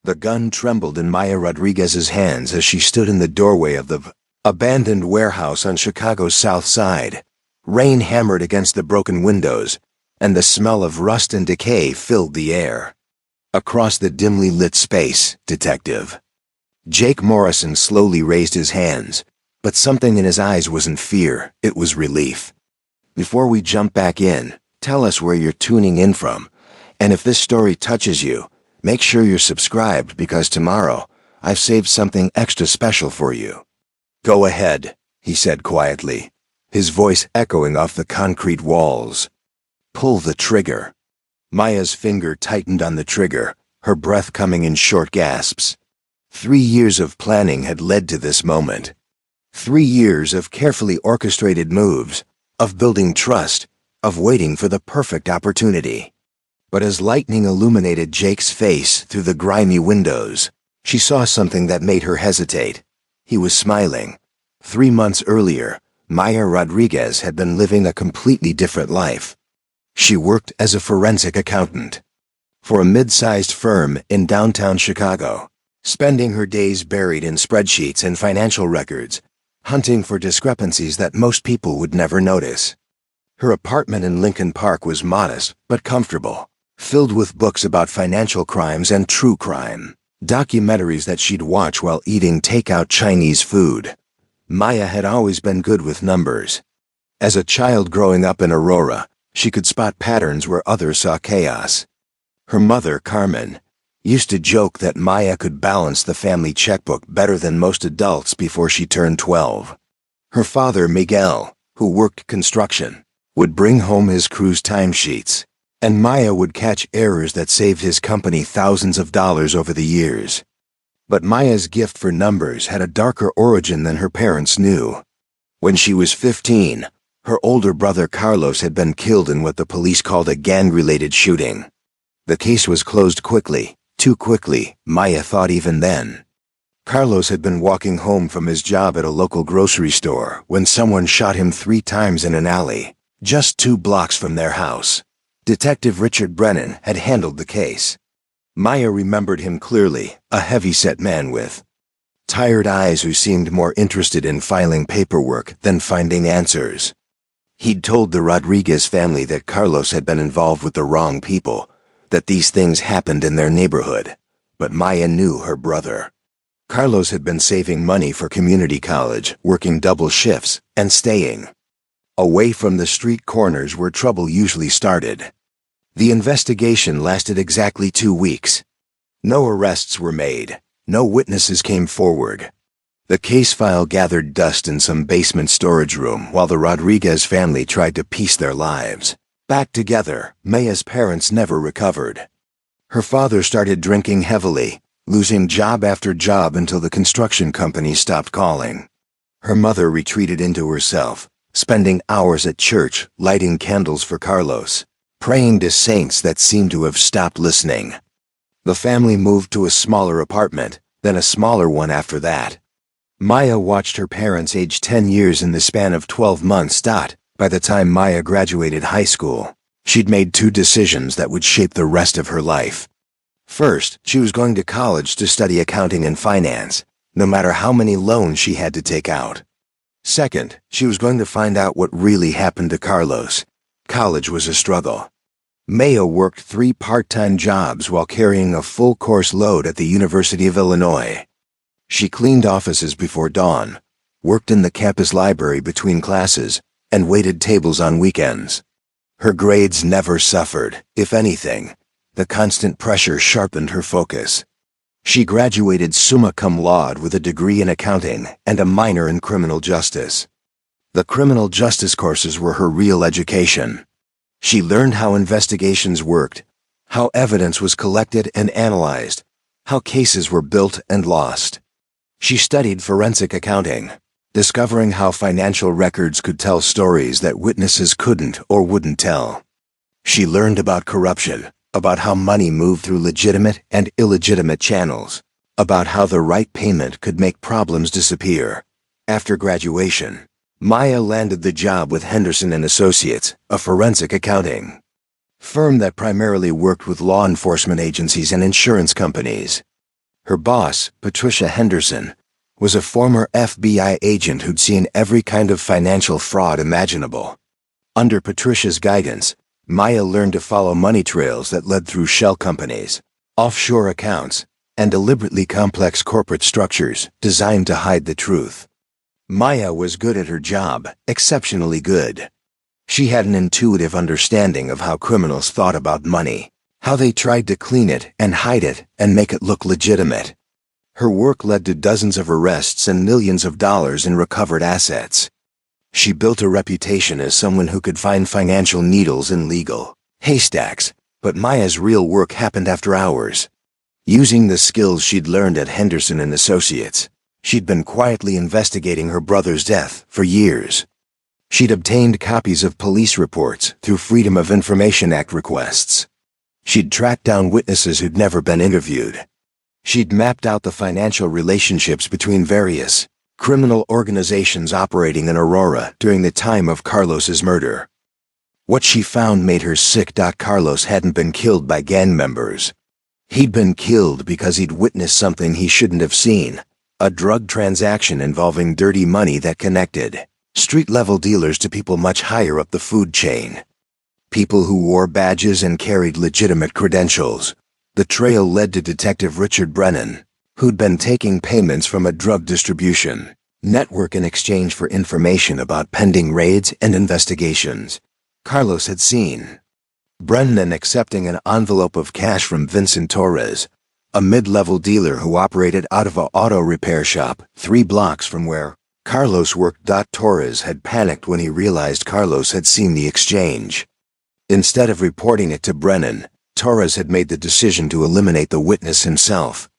The gun trembled in Maya Rodriguez's hands as she stood in the doorway of the abandoned warehouse on Chicago's South Side. Rain hammered against the broken windows, and the smell of rust and decay filled the air. Across the dimly lit space, Detective Jake Morrison slowly raised his hands, but something in his eyes wasn't fear, it was relief. Before we jump back in, tell us where you're tuning in from, and if this story touches you, make sure you're subscribed because tomorrow I've saved something extra special for you. Go ahead, he said quietly, his voice echoing off the concrete walls. Pull the trigger. Maya's finger tightened on the trigger, her breath coming in short gasps. 3 years of planning had led to this moment. 3 years of carefully orchestrated moves, of building trust, of waiting for the perfect opportunity. But as lightning illuminated Jake's face through the grimy windows, she saw something that made her hesitate. He was smiling. 3 months earlier, Maya Rodriguez had been living a completely different life. She worked as a forensic accountant for a mid-sized firm in downtown Chicago, spending her days buried in spreadsheets and financial records, hunting for discrepancies that most people would never notice. Her apartment in Lincoln Park was modest but comfortable, filled with books about financial crimes and true crime, documentaries that she'd watch while eating takeout Chinese food. Maya had always been good with numbers. As a child growing up in Aurora, she could spot patterns where others saw chaos. Her mother, Carmen, used to joke that Maya could balance the family checkbook better than most adults before she turned 12. Her father, Miguel, who worked construction, would bring home his crew's timesheets, and Maya would catch errors that saved his company thousands of dollars over the years. But Maya's gift for numbers had a darker origin than her parents knew. When she was 15, her older brother Carlos had been killed in what the police called a gang-related shooting. The case was closed quickly, too quickly, Maya thought even then. Carlos had been walking home from his job at a local grocery store when someone shot him 3 times in an alley, just 2 blocks from their house. Detective Richard Brennan had handled the case. Maya remembered him clearly, a heavy-set man with tired eyes who seemed more interested in filing paperwork than finding answers. He'd told the Rodriguez family that Carlos had been involved with the wrong people, that these things happened in their neighborhood, but Maya knew her brother. Carlos had been saving money for community college, working double shifts, and staying away from the street corners where trouble usually started. The investigation lasted exactly 2 weeks. No arrests were made, no witnesses came forward. The case file gathered dust in some basement storage room while the Rodriguez family tried to piece their lives back together. Maya's parents never recovered. Her father started drinking heavily, losing job after job until the construction company stopped calling. Her mother retreated into herself, spending hours at church lighting candles for Carlos, praying to saints that seemed to have stopped listening. The family moved to a smaller apartment, then a smaller one after that. Maya watched her parents age 10 years in the span of 12 months. By the time Maya graduated high school, she'd made 2 decisions that would shape the rest of her life. First, she was going to college to study accounting and finance, no matter how many loans she had to take out. Second, she was going to find out what really happened to Carlos. College was a struggle. Maya worked 3 part-time jobs while carrying a full-course load at the University of Illinois. She cleaned offices before dawn, worked in the campus library between classes, and waited tables on weekends. Her grades never suffered. If anything, the constant pressure sharpened her focus. She graduated summa cum laude with a degree in accounting and a minor in criminal justice. The criminal justice courses were her real education. She learned how investigations worked, how evidence was collected and analyzed, how cases were built and lost. She studied forensic accounting, discovering how financial records could tell stories that witnesses couldn't or wouldn't tell. She learned about corruption, about how money moved through legitimate and illegitimate channels, about how the right payment could make problems disappear. After graduation, Maya landed the job with Henderson and Associates, a forensic accounting firm that primarily worked with law enforcement agencies and insurance companies. Her boss, Patricia Henderson, was a former FBI agent who'd seen every kind of financial fraud imaginable. Under Patricia's guidance, Maya learned to follow money trails that led through shell companies, offshore accounts, and deliberately complex corporate structures designed to hide the truth. Maya was good at her job, exceptionally good. She had an intuitive understanding of how criminals thought about money, how they tried to clean it and hide it and make it look legitimate. Her work led to dozens of arrests and millions of dollars in recovered assets. She built a reputation as someone who could find financial needles in legal haystacks, but Maya's real work happened after hours. Using the skills she'd learned at Henderson and Associates, she'd been quietly investigating her brother's death for years. She'd obtained copies of police reports through Freedom of Information Act requests. She'd tracked down witnesses who'd never been interviewed. She'd mapped out the financial relationships between various criminal organizations operating in Aurora during the time of Carlos's murder. What she found made her sick. Carlos hadn't been killed by gang members. He'd been killed because he'd witnessed something he shouldn't have seen, a drug transaction involving dirty money that connected street-level dealers to people much higher up the food chain. People who wore badges and carried legitimate credentials. The trail led to Detective Richard Brennan, who'd been taking payments from a drug distribution network in exchange for information about pending raids and investigations Carlos had seen. Brennan accepting an envelope of cash from Vincent Torres, a mid-level dealer who operated out of an auto repair shop 3 blocks from where Carlos worked. Torres had panicked when he realized Carlos had seen the exchange. Instead of reporting it to Brennan, Torres had made the decision to eliminate the witness himself.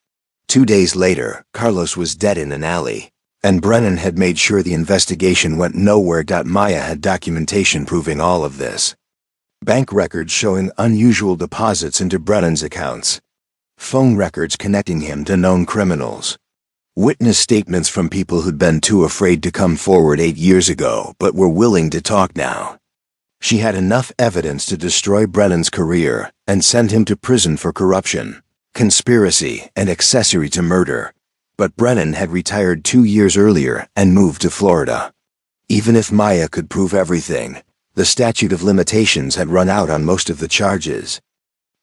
2 days later, Carlos was dead in an alley, and Brennan had made sure the investigation went nowhere. Maya had documentation proving all of this. Bank records showing unusual deposits into Brennan's accounts. Phone records connecting him to known criminals. Witness statements from people who'd been too afraid to come forward 8 years ago but were willing to talk now. She had enough evidence to destroy Brennan's career and send him to prison for corruption, conspiracy, and accessory to murder. But Brennan had retired 2 years earlier and moved to Florida. Even if Maya could prove everything, the statute of limitations had run out on most of the charges.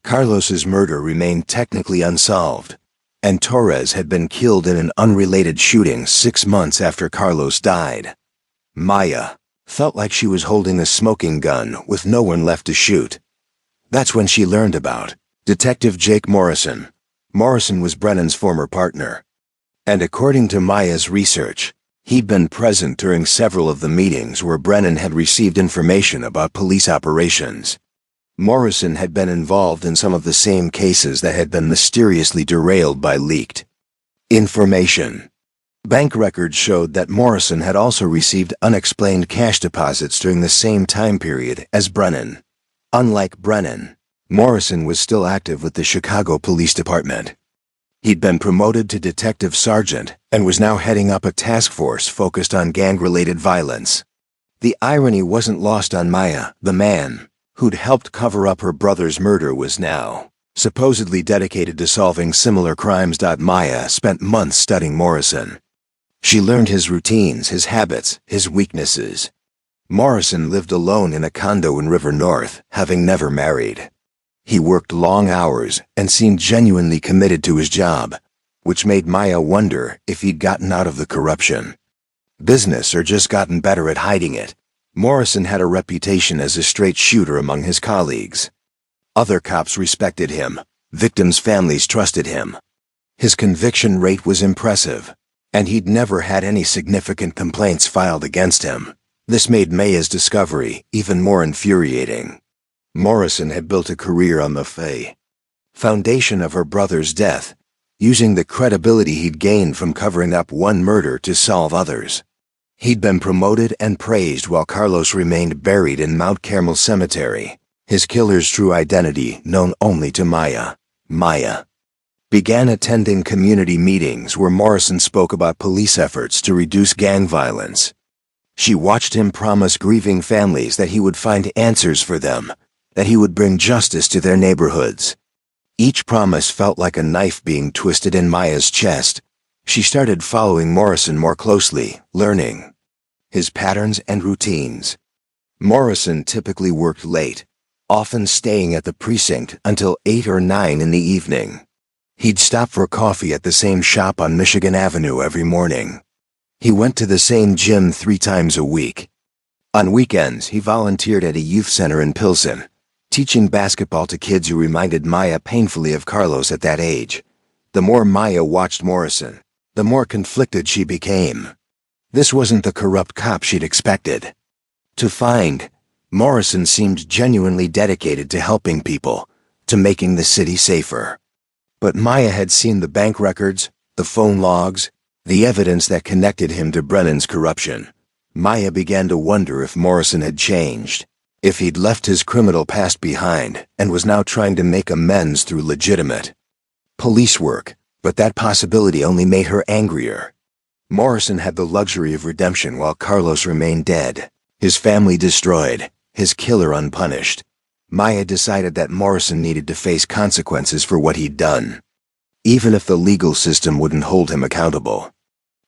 Carlos's murder remained technically unsolved, and Torres had been killed in an unrelated shooting 6 months after Carlos died. Maya felt like she was holding a smoking gun with no one left to shoot. That's when she learned about Detective Jake Morrison. Morrison was Brennan's former partner. And according to Maya's research, he'd been present during several of the meetings where Brennan had received information about police operations. Morrison had been involved in some of the same cases that had been mysteriously derailed by leaked information. Bank records showed that Morrison had also received unexplained cash deposits during the same time period as Brennan. Unlike Brennan, Morrison was still active with the Chicago Police Department. He'd been promoted to detective sergeant and was now heading up a task force focused on gang-related violence. The irony wasn't lost on Maya. The man who'd helped cover up her brother's murder was now supposedly dedicated to solving similar crimes. Maya spent months studying Morrison. She learned his routines, his habits, his weaknesses. Morrison lived alone in a condo in River North, having never married. He worked long hours and seemed genuinely committed to his job, which made Maya wonder if he'd gotten out of the corruption business or just gotten better at hiding it. Morrison had a reputation as a straight shooter among his colleagues. Other cops respected him. Victims' families trusted him. His conviction rate was impressive, and he'd never had any significant complaints filed against him. This made Maya's discovery even more infuriating. Morrison had built a career on the foundation of her brother's death, using the credibility he'd gained from covering up one murder to solve others. He'd been promoted and praised while Carlos remained buried in Mount Carmel Cemetery, his killer's true identity known only to Maya. Maya began attending community meetings where Morrison spoke about police efforts to reduce gang violence. She watched him promise grieving families that he would find answers for them, that he would bring justice to their neighborhoods. Each promise felt like a knife being twisted in Maya's chest. She started following Morrison more closely, learning his patterns and routines. Morrison typically worked late, often staying at the precinct until 8 or 9 in the evening. He'd stop for coffee at the same shop on Michigan Avenue every morning. He went to the same gym 3 times a week. On weekends, he volunteered at a youth center in Pilsen, teaching basketball to kids who reminded Maya painfully of Carlos at that age. The more Maya watched Morrison, the more conflicted she became. This wasn't the corrupt cop she'd expected to find. Morrison seemed genuinely dedicated to helping people, to making the city safer. But Maya had seen the bank records, the phone logs, the evidence that connected him to Brennan's corruption. Maya began to wonder if Morrison had changed, if he'd left his criminal past behind and was now trying to make amends through legitimate police work, but that possibility only made her angrier. Morrison had the luxury of redemption while Carlos remained dead, his family destroyed, his killer unpunished. Maya decided that Morrison needed to face consequences for what he'd done, even if the legal system wouldn't hold him accountable.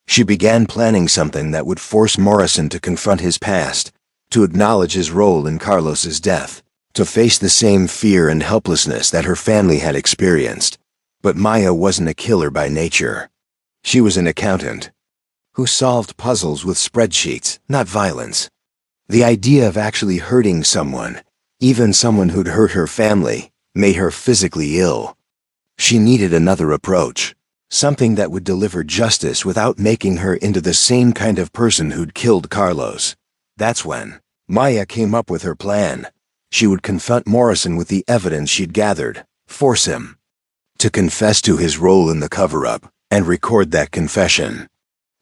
She began planning something that would force Morrison to confront his past, to acknowledge his role in Carlos's death, to face the same fear and helplessness that her family had experienced. But Maya wasn't a killer by nature. She was an accountant who solved puzzles with spreadsheets, not violence. The idea of actually hurting someone, even someone who'd hurt her family, made her physically ill. She needed another approach. Something that would deliver justice without making her into the same kind of person who'd killed Carlos. That's when Maya came up with her plan. She would confront Morrison with the evidence she'd gathered, force him to confess to his role in the cover-up, and record that confession.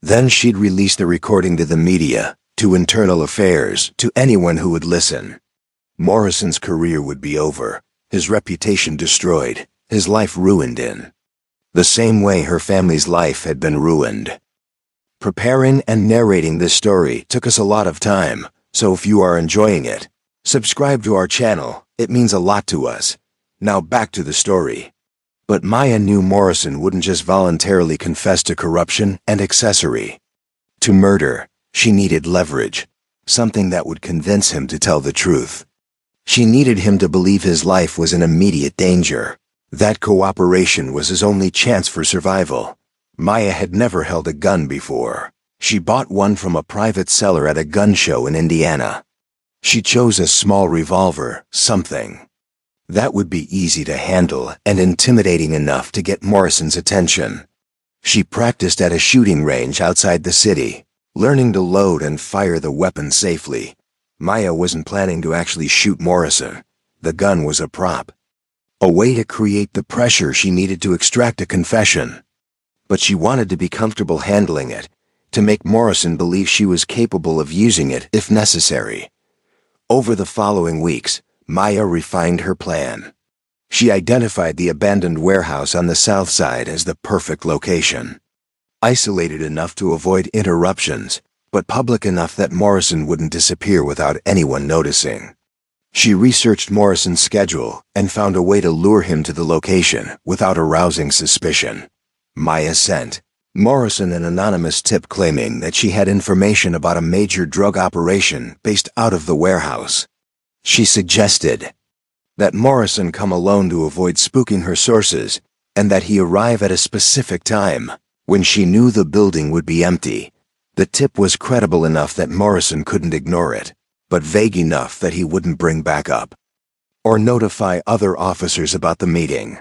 Then she'd release the recording to the media, to Internal Affairs, to anyone who would listen. Morrison's career would be over, his reputation destroyed, his life ruined in the same way her family's life had been ruined. Preparing and narrating this story took us a lot of time, so if you are enjoying it, subscribe to our channel, it means a lot to us. Now back to the story. But Maya knew Morrison wouldn't just voluntarily confess to corruption and accessory to murder. She needed leverage, something that would convince him to tell the truth. She needed him to believe his life was in immediate danger. That cooperation was his only chance for survival. Maya had never held a gun before. She bought one from a private seller at a gun show in Indiana. She chose a small revolver, something that would be easy to handle and intimidating enough to get Morrison's attention. She practiced at a shooting range outside the city, learning to load and fire the weapon safely. Maya wasn't planning to actually shoot Morrison. The gun was a prop, a way to create the pressure she needed to extract a confession. But she wanted to be comfortable handling it, to make Morrison believe she was capable of using it if necessary. Over the following weeks, Maya refined her plan. She identified the abandoned warehouse on the south side as the perfect location. Isolated enough to avoid interruptions, but public enough that Morrison wouldn't disappear without anyone noticing. She researched Morrison's schedule and found a way to lure him to the location without arousing suspicion. Maya sent Morrison an anonymous tip claiming that she had information about a major drug operation based out of the warehouse. She suggested that Morrison come alone to avoid spooking her sources, and that he arrive at a specific time, when she knew the building would be empty. The tip was credible enough that Morrison couldn't ignore it, but vague enough that he wouldn't bring backup or notify other officers about the meeting.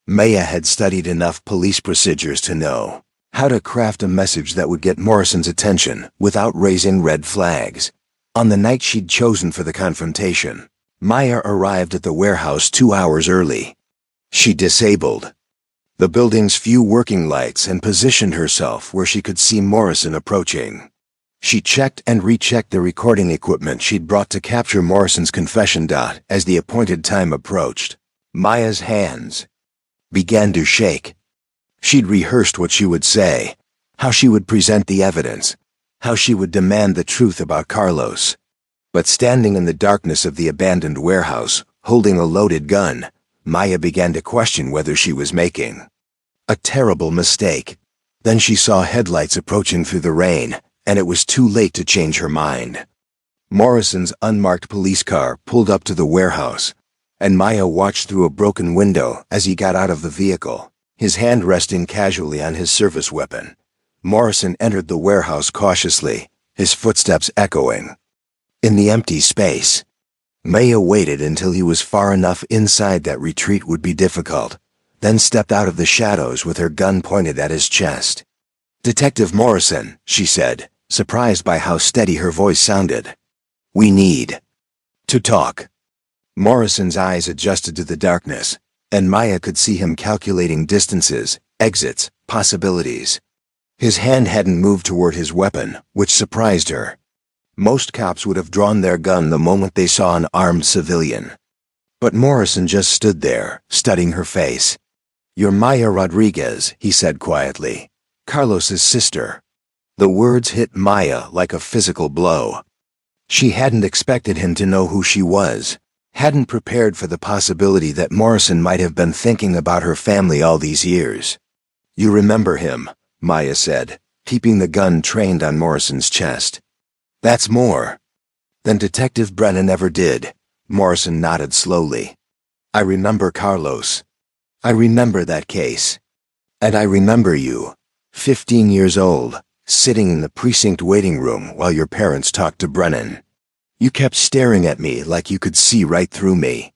Maya had studied enough police procedures to know how to craft a message that would get Morrison's attention without raising red flags. On the night she'd chosen for the confrontation, Maya arrived at the warehouse 2 hours early. She disabled the building's few working lights and positioned herself where she could see Morrison approaching. She checked and rechecked the recording equipment she'd brought to capture Morrison's confession. As the appointed time approached, Maya's hands began to shake. She'd rehearsed what she would say, how she would present the evidence, how she would demand the truth about Carlos. But standing in the darkness of the abandoned warehouse, holding a loaded gun, Maya began to question whether she was making a terrible mistake. Then she saw headlights approaching through the rain, and it was too late to change her mind. Morrison's unmarked police car pulled up to the warehouse, and Maya watched through a broken window as he got out of the vehicle, his hand resting casually on his service weapon. Morrison entered the warehouse cautiously, his footsteps echoing. In the empty space, Maya waited until he was far enough inside that retreat would be difficult, then stepped out of the shadows with her gun pointed at his chest. "Detective Morrison," she said, surprised by how steady her voice sounded. "We need to talk." Morrison's eyes adjusted to the darkness, and Maya could see him calculating distances, exits, possibilities. His hand hadn't moved toward his weapon, which surprised her. Most cops would have drawn their gun the moment they saw an armed civilian. But Morrison just stood there, studying her face. "You're Maya Rodriguez," he said quietly. "Carlos's sister." The words hit Maya like a physical blow. She hadn't expected him to know who she was, hadn't prepared for the possibility that Morrison might have been thinking about her family all these years. "You remember him," Maya said, keeping the gun trained on Morrison's chest. "That's more than Detective Brennan ever did." Morrison nodded slowly. "I remember Carlos. I remember that case. And I remember you, 15 years old, sitting in the precinct waiting room while your parents talked to Brennan. You kept staring at me like you could see right through me."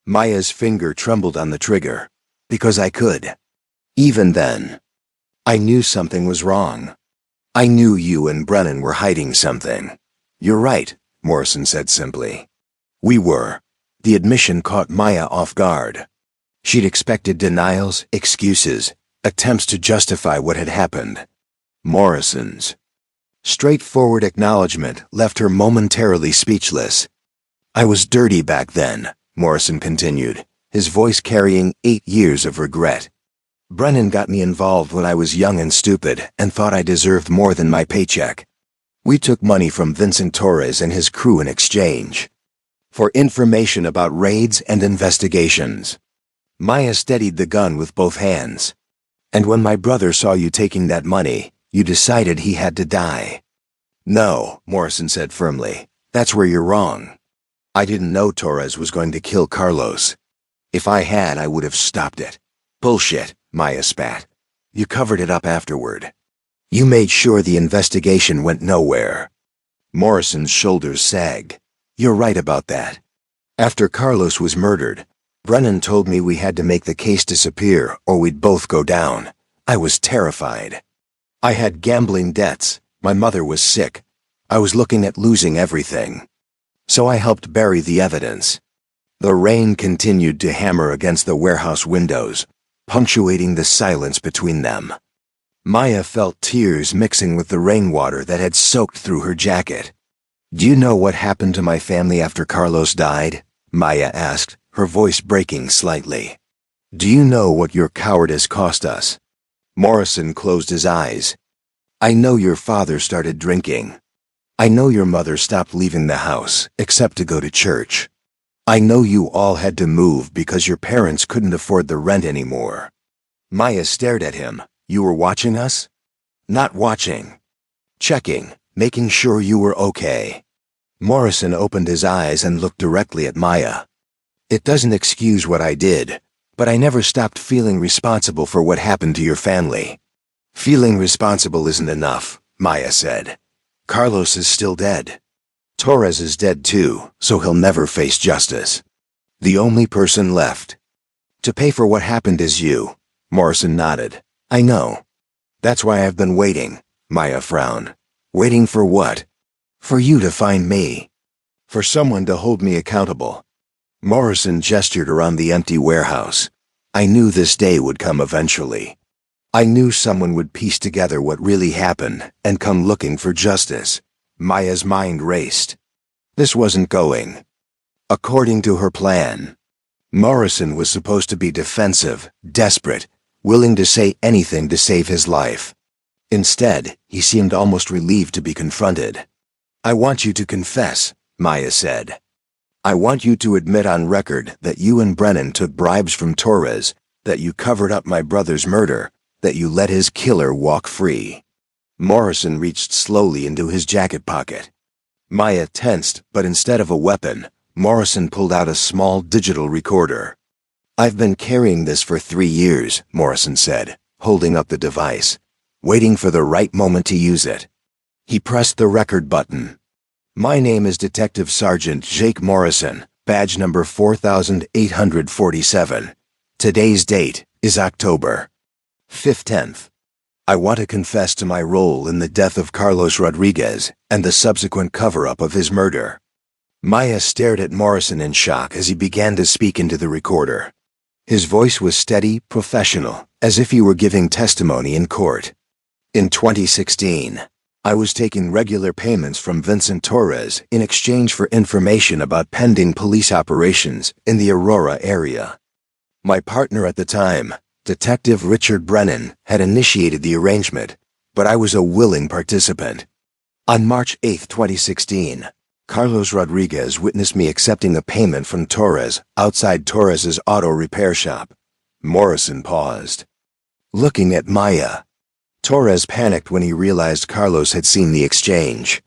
Maya's finger trembled on the trigger. "Because I could. Even then. I knew something was wrong. I knew you and Brennan were hiding something." "You're right," Morrison said simply. "We were." The admission caught Maya off guard. She'd expected denials, excuses, attempts to justify what had happened. Morrison's straightforward acknowledgement left her momentarily speechless. "I was dirty back then," Morrison continued, his voice carrying 8 years of regret. "Brennan got me involved when I was young and stupid and thought I deserved more than my paycheck. We took money from Vincent Torres and his crew in exchange for information about raids and investigations." Maya steadied the gun with both hands. "And when my brother saw you taking that money, you decided he had to die." "No," Morrison said firmly. "That's where you're wrong. I didn't know Torres was going to kill Carlos. If I had, I would have stopped it." "Bullshit," Maya spat. "You covered it up afterward. You made sure the investigation went nowhere." Morrison's shoulders sagged. "You're right about that. After Carlos was murdered, Brennan told me we had to make the case disappear or we'd both go down. I was terrified. I had gambling debts, my mother was sick. I was looking at losing everything. So I helped bury the evidence." The rain continued to hammer against the warehouse windows, punctuating the silence between them. Maya felt tears mixing with the rainwater that had soaked through her jacket. "Do you know what happened to my family after Carlos died?" Maya asked, her voice breaking slightly. "Do you know what your cowardice cost us?" Morrison closed his eyes. "I know your father started drinking. I know your mother stopped leaving the house, except to go to church. I know you all had to move because your parents couldn't afford the rent anymore." Maya stared at him. "You were watching us?" "Not watching. Checking, making sure you were okay." Morrison opened his eyes and looked directly at Maya. "It doesn't excuse what I did, but I never stopped feeling responsible for what happened to your family." "Feeling responsible isn't enough," Maya said. "Carlos is still dead. Torres is dead too, so he'll never face justice. The only person left to pay for what happened is you." Morrison nodded. "I know. That's why I've been waiting." Maya frowned. "Waiting for what?" "For you to find me. For someone to hold me accountable." Morrison gestured around the empty warehouse. "I knew this day would come eventually. I knew someone would piece together what really happened and come looking for justice." Maya's mind raced. This wasn't going according to her plan. Morrison was supposed to be defensive, desperate, willing to say anything to save his life. Instead, he seemed almost relieved to be confronted. "I want you to confess," Maya said. I want you to admit on record that you and Brennan took bribes from Torres, that you covered up my brother's murder, that you let his killer walk free." Morrison reached slowly into his jacket pocket. Maya tensed, but instead of a weapon, Morrison pulled out a small digital recorder. "I've been carrying this for 3 years," Morrison said, holding up the device, waiting for the right moment to use it. He pressed the record button. "My name is Detective Sergeant Jake Morrison, badge number 4847. Today's date is October 15th. I want to confess to my role in the death of Carlos Rodriguez and the subsequent cover-up of his murder." Maya stared at Morrison in shock as he began to speak into the recorder. His voice was steady, professional, as if he were giving testimony in court. "In 2016, I was taking regular payments from Vincent Torres in exchange for information about pending police operations in the Aurora area. My partner at the time, Detective Richard Brennan, had initiated the arrangement, but I was a willing participant. On March 8, 2016, Carlos Rodriguez witnessed me accepting a payment from Torres outside Torres's auto repair shop." Morrison paused, looking at Maya. Torres panicked when he realized Carlos had seen the exchange.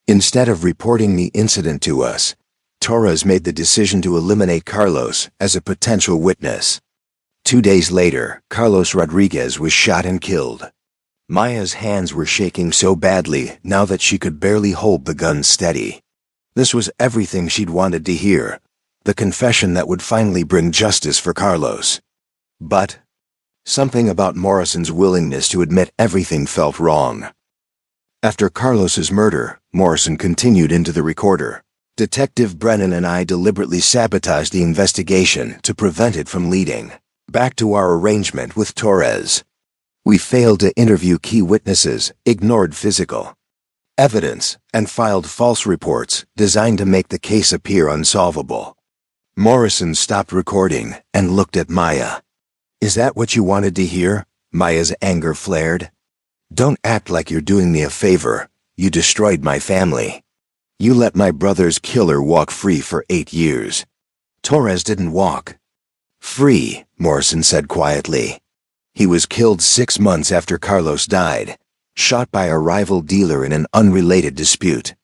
Instead of reporting the incident to us, Torres made the decision to eliminate Carlos as a potential witness. 2 days later, Carlos Rodriguez was shot and killed. Maya's hands were shaking so badly now that she could barely hold the gun steady. This was everything she'd wanted to hear, the confession that would finally bring justice for Carlos. But something about Morrison's willingness to admit everything felt wrong. After Carlos's murder, Morrison continued into the recorder. "Detective Brennan and I deliberately sabotaged the investigation to prevent it from leading back to our arrangement with Torres. We failed to interview key witnesses, ignored physical evidence, and filed false reports designed to make the case appear unsolvable." Morrison stopped recording and looked at Maya. "Is that what you wanted to hear?" Maya's anger flared. "Don't act like you're doing me a favor. You destroyed my family. You let my brother's killer walk free for 8 years. Torres didn't walk free," Morrison said quietly. "He was killed 6 months after Carlos died, shot by a rival dealer in an unrelated dispute."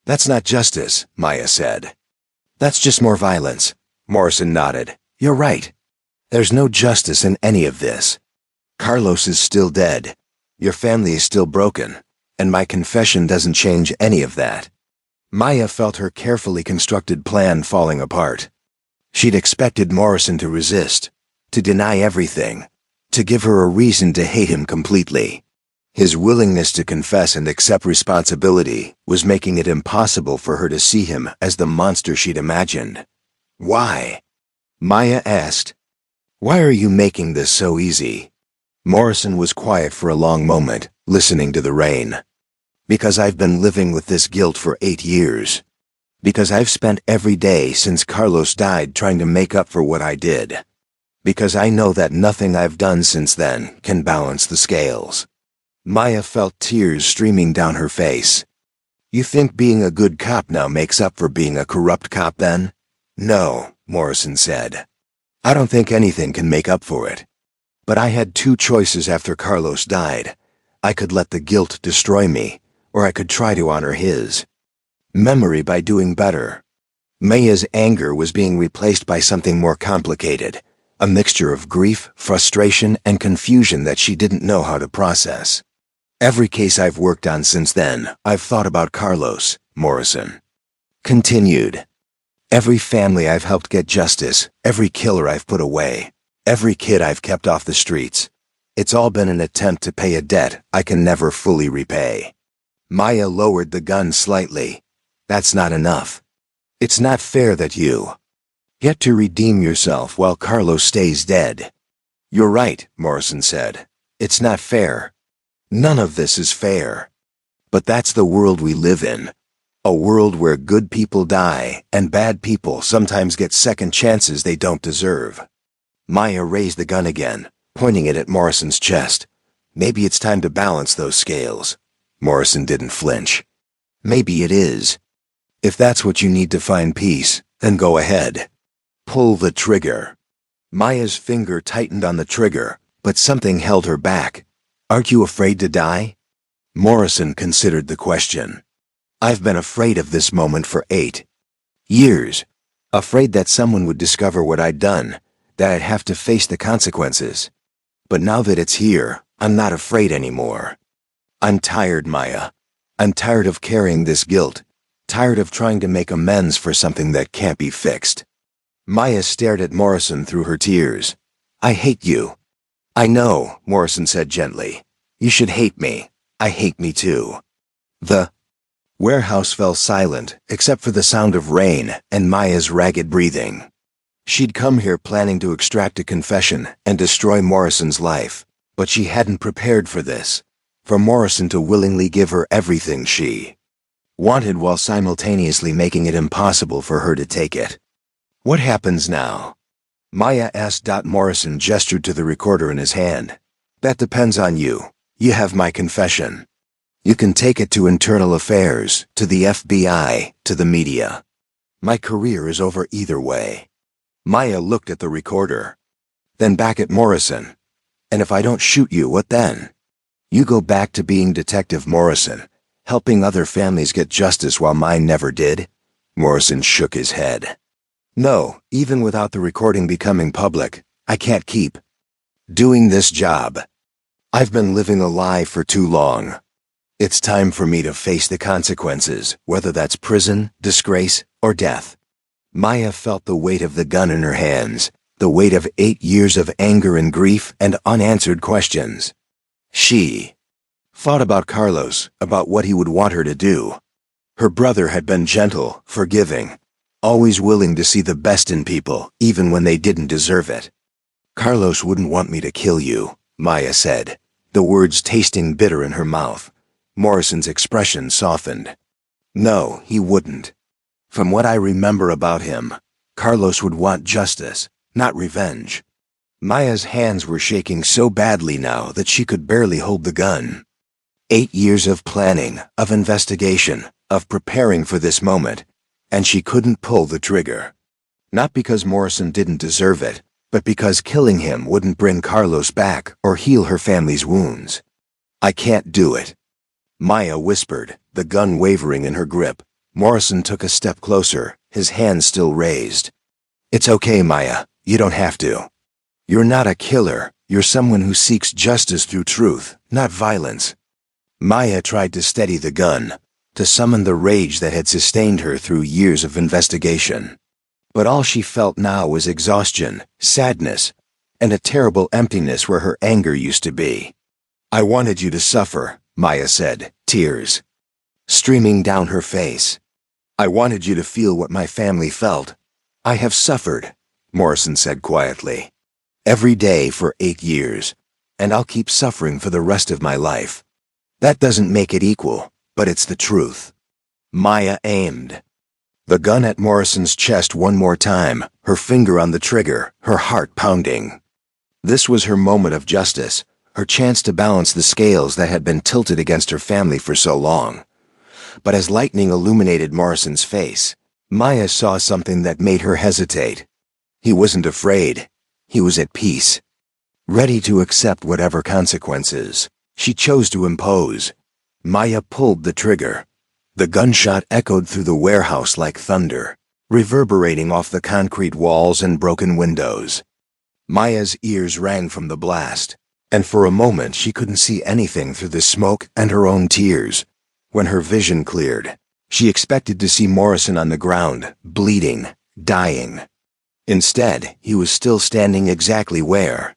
"That's not justice," Maya said. "That's just more violence." Morrison nodded. "You're right. There's no justice in any of this. Carlos is still dead. Your family is still broken, and my confession doesn't change any of that." Maya felt her carefully constructed plan falling apart. She'd expected Morrison to resist, to deny everything, to give her a reason to hate him completely. His willingness to confess and accept responsibility was making it impossible for her to see him as the monster she'd imagined. "Why?" Maya asked. "Why are you making this so easy?" Morrison was quiet for a long moment, listening to the rain. "Because I've been living with this guilt for 8 years. Because I've spent every day since Carlos died trying to make up for what I did. Because I know that nothing I've done since then can balance the scales." Maya felt tears streaming down her face. "You think being a good cop now makes up for being a corrupt cop then?" "No," Morrison said. "I don't think anything can make up for it. But I had 2 choices after Carlos died. I could let the guilt destroy me, or I could try to honor his memory by doing better." Maya's anger was being replaced by something more complicated, a mixture of grief, frustration, and confusion that she didn't know how to process. "Every case I've worked on since then, I've thought about Carlos," Morrison continued. "Every family I've helped get justice, every killer I've put away, every kid I've kept off the streets. It's all been an attempt to pay a debt I can never fully repay." Maya lowered the gun slightly. "That's not enough. It's not fair that you get to redeem yourself while Carlos stays dead." "You're right," Morrison said. "It's not fair. None of this is fair. But that's the world we live in. A world where good people die and bad people sometimes get second chances they don't deserve." Maya raised the gun again, pointing it at Morrison's chest. "Maybe it's time to balance those scales." Morrison didn't flinch. "Maybe it is. If that's what you need to find peace, Then go ahead. Pull the trigger. Maya's finger tightened on the trigger, but something held her back. Aren't you afraid to die? Morrison considered the question. I've been afraid of this moment for 8 years. Afraid that someone would discover what I'd done, that I'd have to face the consequences. But now that it's here, I'm not afraid anymore. I'm tired, Maya. I'm tired of carrying this guilt. Tired of trying to make amends for something that can't be fixed. Maya stared at Morrison through her tears. I hate you. I know, Morrison said gently. You should hate me. I hate me too. The warehouse fell silent, except for the sound of rain and Maya's ragged breathing. She'd come here planning to extract a confession and destroy Morrison's life, but she hadn't prepared for this, for Morrison to willingly give her everything she wanted while simultaneously making it impossible for her to take it. What happens now? Maya asked. Morrison gestured to the recorder in his hand. That depends on you. You have my confession. You can take it to Internal Affairs, to the FBI, to the media. My career is over either way. Maya looked at the recorder. Then back at Morrison. And if I don't shoot you, what then? You go back to being Detective Morrison, helping other families get justice while mine never did? Morrison shook his head. No, even without the recording becoming public, I can't keep doing this job. I've been living a lie for too long. It's time for me to face the consequences, whether that's prison, disgrace, or death. Maya felt the weight of the gun in her hands, the weight of 8 years of anger and grief and unanswered questions. She thought about Carlos, about what he would want her to do. Her brother had been gentle, forgiving, always willing to see the best in people, even when they didn't deserve it. Carlos wouldn't want me to kill you, Maya said, the words tasting bitter in her mouth. Morrison's expression softened. No, he wouldn't. From what I remember about him, Carlos would want justice, not revenge. Maya's hands were shaking so badly now that she could barely hold the gun. 8 years of planning, of investigation, of preparing for this moment, and she couldn't pull the trigger. Not because Morrison didn't deserve it, but because killing him wouldn't bring Carlos back or heal her family's wounds. I can't do it. Maya whispered, the gun wavering in her grip. Morrison took a step closer, his hands still raised. It's okay, Maya. You don't have to. You're not a killer. You're someone who seeks justice through truth, not violence. Maya tried to steady the gun, to summon the rage that had sustained her through years of investigation. But all she felt now was exhaustion, sadness, and a terrible emptiness where her anger used to be. I wanted you to suffer, Maya said, tears streaming down her face. I wanted you to feel what my family felt. I have suffered, Morrison said quietly. Every day for 8 years, and I'll keep suffering for the rest of my life. That doesn't make it equal, but it's the truth. Maya aimed the gun at Morrison's chest one more time, her finger on the trigger, her heart pounding. This was her moment of justice, her chance to balance the scales that had been tilted against her family for so long. But as lightning illuminated Morrison's face, Maya saw something that made her hesitate. He wasn't afraid. He was at peace, ready to accept whatever consequences she chose to impose. Maya pulled the trigger. The gunshot echoed through the warehouse like thunder, reverberating off the concrete walls and broken windows. Maya's ears rang from the blast, and for a moment she couldn't see anything through the smoke and her own tears. When her vision cleared, she expected to see Morrison on the ground, bleeding, dying. Instead, he was still standing exactly where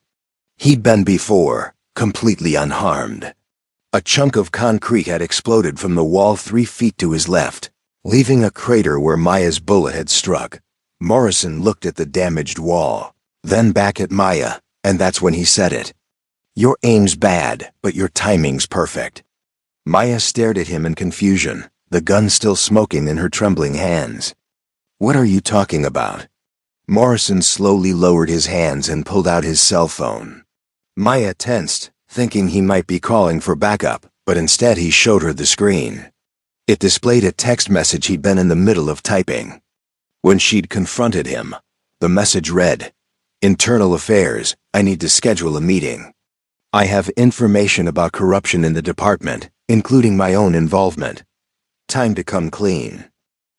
he'd been before, completely unharmed. A chunk of concrete had exploded from the wall 3 feet to his left, leaving a crater where Maya's bullet had struck. Morrison looked at the damaged wall, then back at Maya, and that's when he said it. Your aim's bad, but your timing's perfect. Maya stared at him in confusion, the gun still smoking in her trembling hands. What are you talking about? Morrison slowly lowered his hands and pulled out his cell phone. Maya tensed, thinking he might be calling for backup, but instead he showed her the screen. It displayed a text message he'd been in the middle of typing. When she'd confronted him, the message read, "Internal Affairs, I need to schedule a meeting. I have information about corruption in the department, including my own involvement. Time to come clean."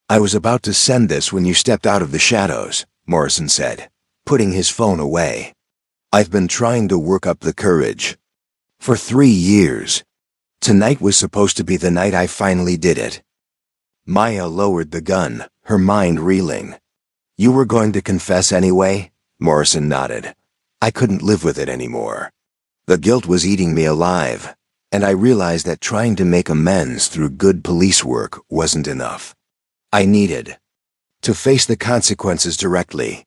"I was about to send this when you stepped out of the shadows," Morrison said, putting his phone away. "I've been trying to work up the courage. For 3 years. Tonight was supposed to be the night I finally did it." Maya lowered the gun, her mind reeling. "You were going to confess anyway?" Morrison nodded. "I couldn't live with it anymore. The guilt was eating me alive, and I realized that trying to make amends through good police work wasn't enough. I needed to face the consequences directly."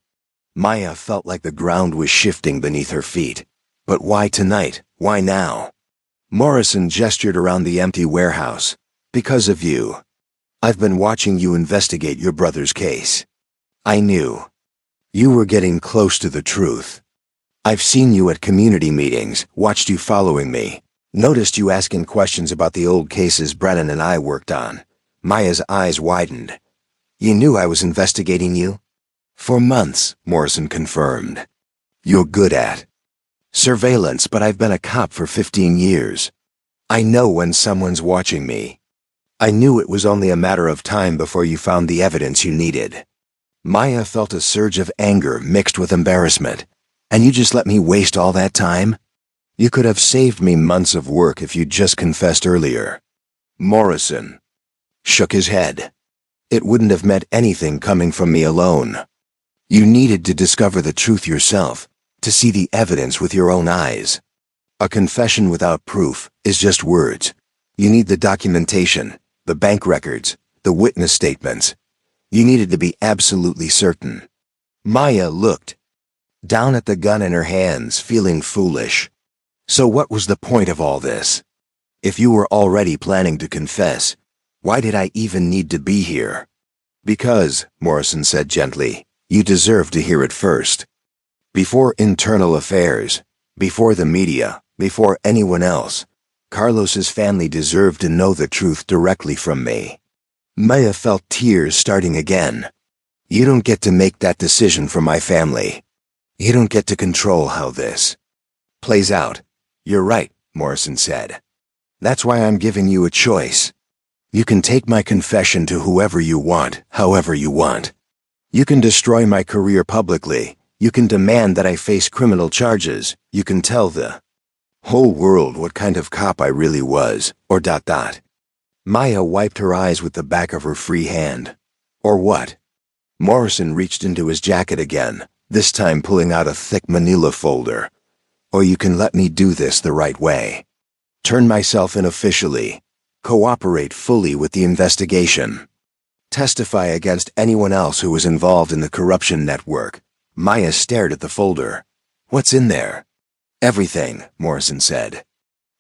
Maya felt like the ground was shifting beneath her feet. "But why tonight? Why now?" Morrison gestured around the empty warehouse. "Because of you. I've been watching you investigate your brother's case. I knew you were getting close to the truth. I've seen you at community meetings, watched you following me, noticed you asking questions about the old cases Brennan and I worked on." Maya's eyes widened. "You knew I was investigating you?" "For months," Morrison confirmed. "You're good at surveillance, but I've been a cop for 15 years. I know when someone's watching me. I knew it was only a matter of time before you found the evidence you needed." Maya felt a surge of anger mixed with embarrassment. "And you just let me waste all that time? You could have saved me months of work if you'd just confessed earlier." Morrison shook his head. "It wouldn't have meant anything coming from me alone. You needed to discover the truth yourself, to see the evidence with your own eyes. A confession without proof is just words. You need the documentation, the bank records, the witness statements. You needed to be absolutely certain." Maya looked down at the gun in her hands, feeling foolish. "So what was the point of all this? If you were already planning to confess, why did I even need to be here?" "Because," Morrison said gently, "you deserve to hear it first. Before Internal Affairs, before the media, before anyone else, Carlos's family deserved to know the truth directly from me." Maya felt tears starting again. "You don't get to make that decision for my family. You don't get to control how this plays out." "You're right," Morrison said. "That's why I'm giving you a choice. You can take my confession to whoever you want, however you want. You can destroy my career publicly. You can demand that I face criminal charges. You can tell the whole world what kind of cop I really was, or ... Maya wiped her eyes with the back of her free hand. "Or what?" Morrison reached into his jacket again, this time pulling out a thick manila folder. "Or you can let me do this the right way. Turn myself in officially. Cooperate fully with the investigation. Testify against anyone else who was involved in the corruption network." Maya stared at the folder. "What's in there?" "Everything," Morrison said.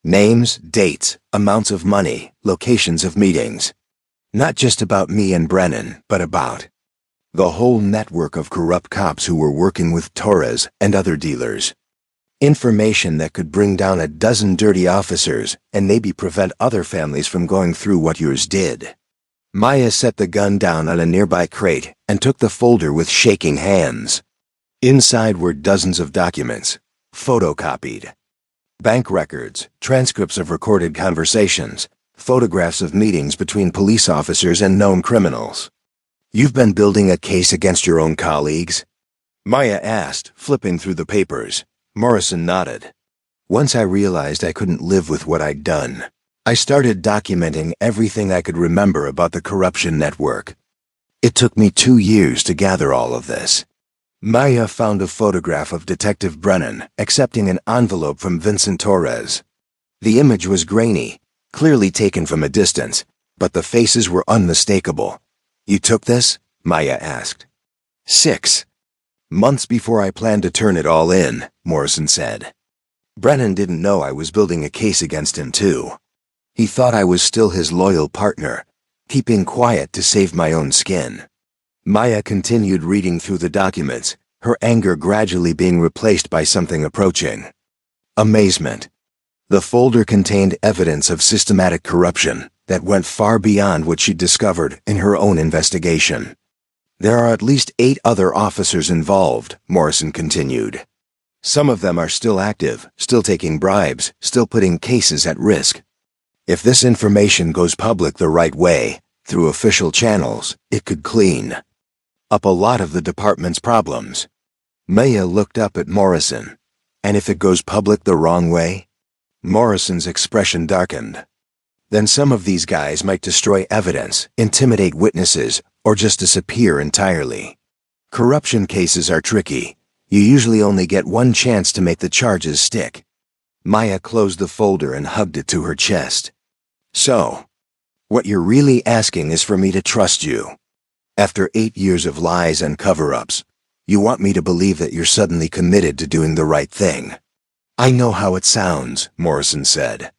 "Names, dates, amounts of money, locations of meetings. Not just about me and Brennan, but about the whole network of corrupt cops who were working with Torres and other dealers. Information that could bring down a dozen dirty officers and maybe prevent other families from going through what yours did." Maya set the gun down on a nearby crate and took the folder with shaking hands. Inside were dozens of documents, photocopied. Bank records, transcripts of recorded conversations, photographs of meetings between police officers and known criminals. "You've been building a case against your own colleagues?" Maya asked, flipping through the papers. Morrison nodded. "Once I realized I couldn't live with what I'd done, I started documenting everything I could remember about the corruption network. It took me 2 years to gather all of this." Maya found a photograph of Detective Brennan accepting an envelope from Vincent Torres. The image was grainy, clearly taken from a distance, but the faces were unmistakable. "You took this?" Maya asked. 6 months before I planned to turn it all in," Morrison said. "Brennan didn't know I was building a case against him too. He thought I was still his loyal partner, keeping quiet to save my own skin." Maya continued reading through the documents, her anger gradually being replaced by something approaching amazement. The folder contained evidence of systematic corruption that went far beyond what she'd discovered in her own investigation. There are at least 8 other officers involved, Morrison continued. Some of them are still active, still taking bribes, still putting cases at risk. If this information goes public the right way, through official channels, it could clean up a lot of the department's problems. Maya looked up at Morrison. And if it goes public the wrong way? Morrison's expression darkened. Then some of these guys might destroy evidence, intimidate witnesses, or just disappear entirely. Corruption cases are tricky. You usually only get one chance to make the charges stick. Maya closed the folder and hugged it to her chest. So, what you're really asking is for me to trust you. After 8 years of lies and cover-ups, you want me to believe that you're suddenly committed to doing the right thing. I know how it sounds, Morrison said.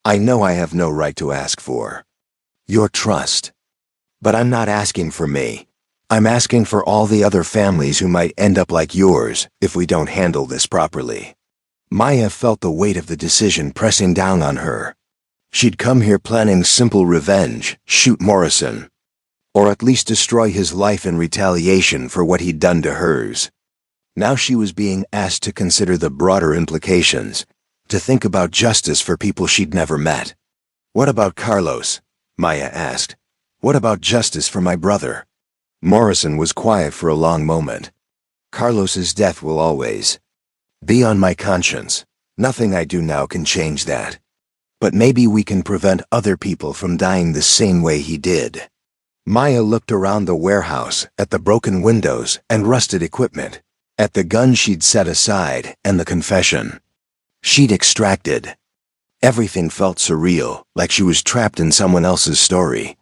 I know I have no right to ask for your trust. But I'm not asking for me. I'm asking for all the other families who might end up like yours if we don't handle this properly. Maya felt the weight of the decision pressing down on her. She'd come here planning simple revenge, shoot Morrison, or at least destroy his life in retaliation for what he'd done to hers. Now she was being asked to consider the broader implications, to think about justice for people she'd never met. What about Carlos? Maya asked. What about justice for my brother? Morrison was quiet for a long moment. Carlos's death will always be on my conscience. Nothing I do now can change that. But maybe we can prevent other people from dying the same way he did. Maya looked around the warehouse, at the broken windows and rusted equipment, at the gun she'd set aside and the confession she'd extracted. Everything felt surreal, like she was trapped in someone else's story.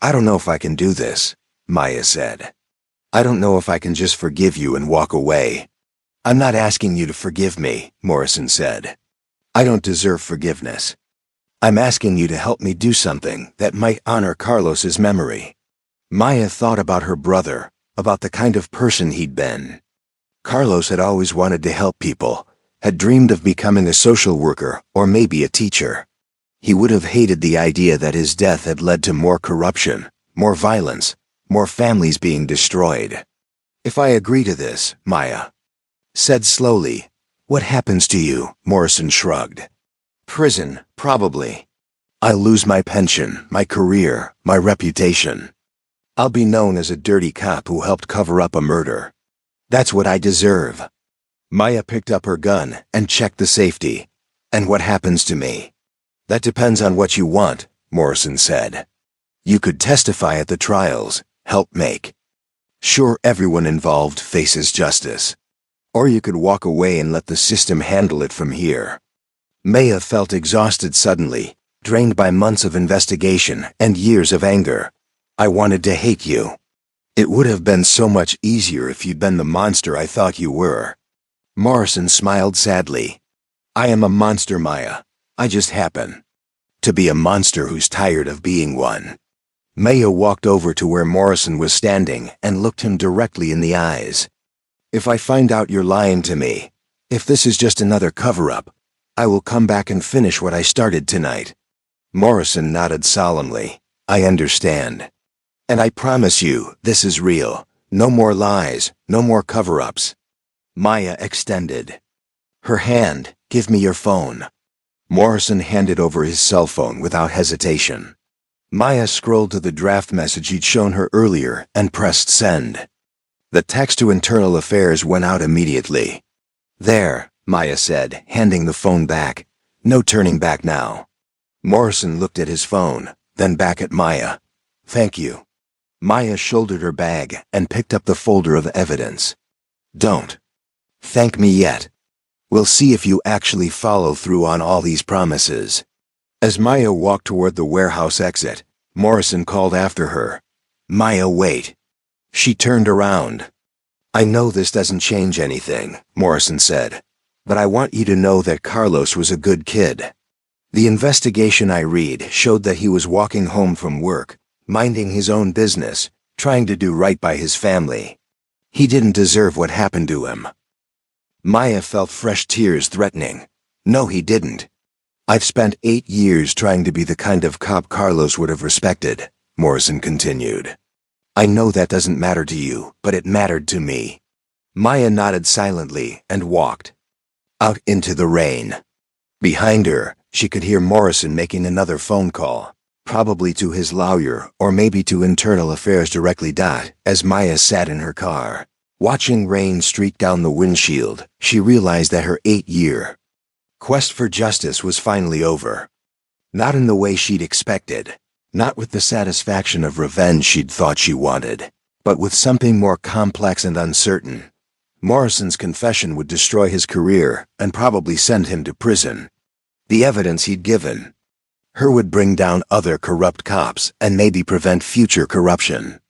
I don't know if I can do this, Maya said. I don't know if I can just forgive you and walk away. I'm not asking you to forgive me, Morrison said. I don't deserve forgiveness. I'm asking you to help me do something that might honor Carlos's memory. Maya thought about her brother, about the kind of person he'd been. Carlos had always wanted to help people, had dreamed of becoming a social worker or maybe a teacher. He would have hated the idea that his death had led to more corruption, more violence, more families being destroyed. If I agree to this, Maya said slowly. What happens to you? Morrison shrugged. Prison, probably. I'll lose my pension, my career, my reputation. I'll be known as a dirty cop who helped cover up a murder. That's what I deserve. Maya picked up her gun and checked the safety. And what happens to me? That depends on what you want, Morrison said. You could testify at the trials, help make sure everyone involved faces justice. Or you could walk away and let the system handle it from here. Maya felt exhausted suddenly, drained by months of investigation and years of anger. I wanted to hate you. It would have been so much easier if you'd been the monster I thought you were. Morrison smiled sadly. I am a monster, Maya. I just happen to be a monster who's tired of being one. Maya walked over to where Morrison was standing and looked him directly in the eyes. If I find out you're lying to me, if this is just another cover-up, I will come back and finish what I started tonight. Morrison nodded solemnly. I understand. And I promise you, this is real. No more lies, no more cover-ups. Maya extended her hand. Give me your phone. Morrison handed over his cell phone without hesitation. Maya scrolled to the draft message he'd shown her earlier and pressed send. The text to Internal Affairs went out immediately. There, Maya said, handing the phone back. No turning back now. Morrison looked at his phone, then back at Maya. Thank you. Maya shouldered her bag and picked up the folder of evidence. Don't thank me yet. We'll see if you actually follow through on all these promises. As Maya walked toward the warehouse exit, Morrison called after her. Maya, wait. She turned around. I know this doesn't change anything, Morrison said, but I want you to know that Carlos was a good kid. The investigation I read showed that he was walking home from work, minding his own business, trying to do right by his family. He didn't deserve what happened to him. Maya felt fresh tears threatening. No, he didn't. I've spent 8 years trying to be the kind of cop Carlos would have respected, Morrison continued. I know that doesn't matter to you, but it mattered to me. Maya nodded silently and walked out into the rain. Behind her, she could hear Morrison making another phone call, probably to his lawyer or maybe to Internal Affairs directly. As Maya sat in her car, watching rain streak down the windshield, she realized that her 8-year quest for justice was finally over. Not in the way she'd expected, not with the satisfaction of revenge she'd thought she wanted, but with something more complex and uncertain. Morrison's confession would destroy his career and probably send him to prison. The evidence he'd given her would bring down other corrupt cops and maybe prevent future corruption.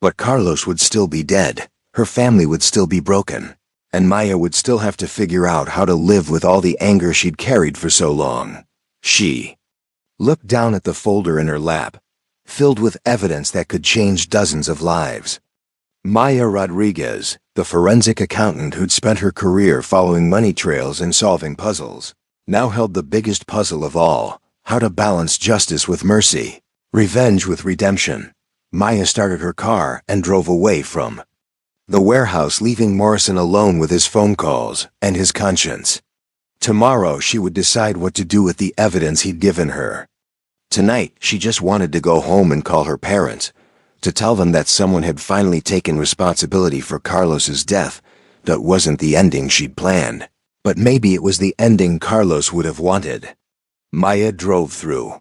But Carlos would still be dead, her family would still be broken, and Maya would still have to figure out how to live with all the anger she'd carried for so long. She looked down at the folder in her lap, filled with evidence that could change dozens of lives. Maya Rodriguez, the forensic accountant who'd spent her career following money trails and solving puzzles, now held the biggest puzzle of all: how to balance justice with mercy, revenge with redemption. Maya started her car and drove away from the warehouse, leaving Morrison alone with his phone calls and his conscience. Tomorrow she would decide what to do with the evidence he'd given her. Tonight, she just wanted to go home and call her parents, to tell them that someone had finally taken responsibility for Carlos's death. That wasn't the ending she'd planned, but maybe it was the ending Carlos would have wanted. Maya drove through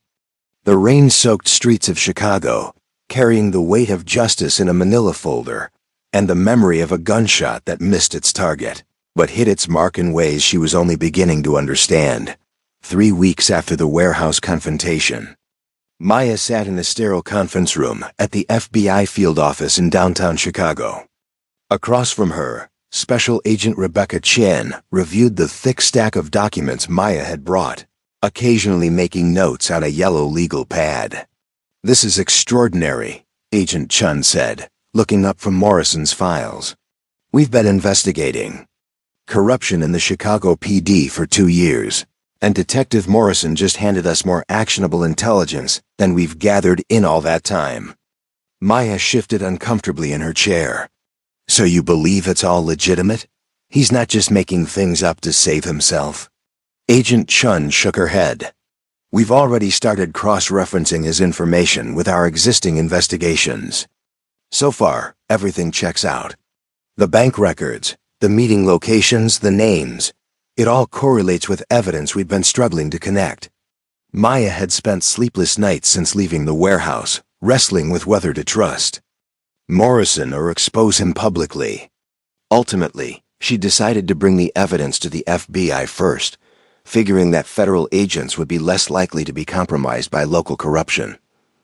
the rain-soaked streets of Chicago, carrying the weight of justice in a manila folder, and the memory of a gunshot that missed its target, but hit its mark in ways she was only beginning to understand. 3 weeks after the warehouse confrontation, Maya sat in a sterile conference room at the FBI field office in downtown Chicago. Across from her, Special Agent Rebecca Chen reviewed the thick stack of documents Maya had brought, occasionally making notes on a yellow legal pad. "This is extraordinary," Agent Chen said, looking up from Morrison's files. "We've been investigating corruption in the Chicago PD for 2 years, and Detective Morrison just handed us more actionable intelligence than we've gathered in all that time." Maya shifted uncomfortably in her chair. "So you believe it's all legitimate? He's not just making things up to save himself?" Agent Chun shook her head. "We've already started cross-referencing his information with our existing investigations. So far, everything checks out. The bank records, the meeting locations, the names. It all correlates with evidence we've been struggling to connect." Maya had spent sleepless nights since leaving the warehouse, wrestling with whether to trust Morrison or expose him publicly. Ultimately, she decided to bring the evidence to the FBI first, figuring that federal agents would be less likely to be compromised by local corruption.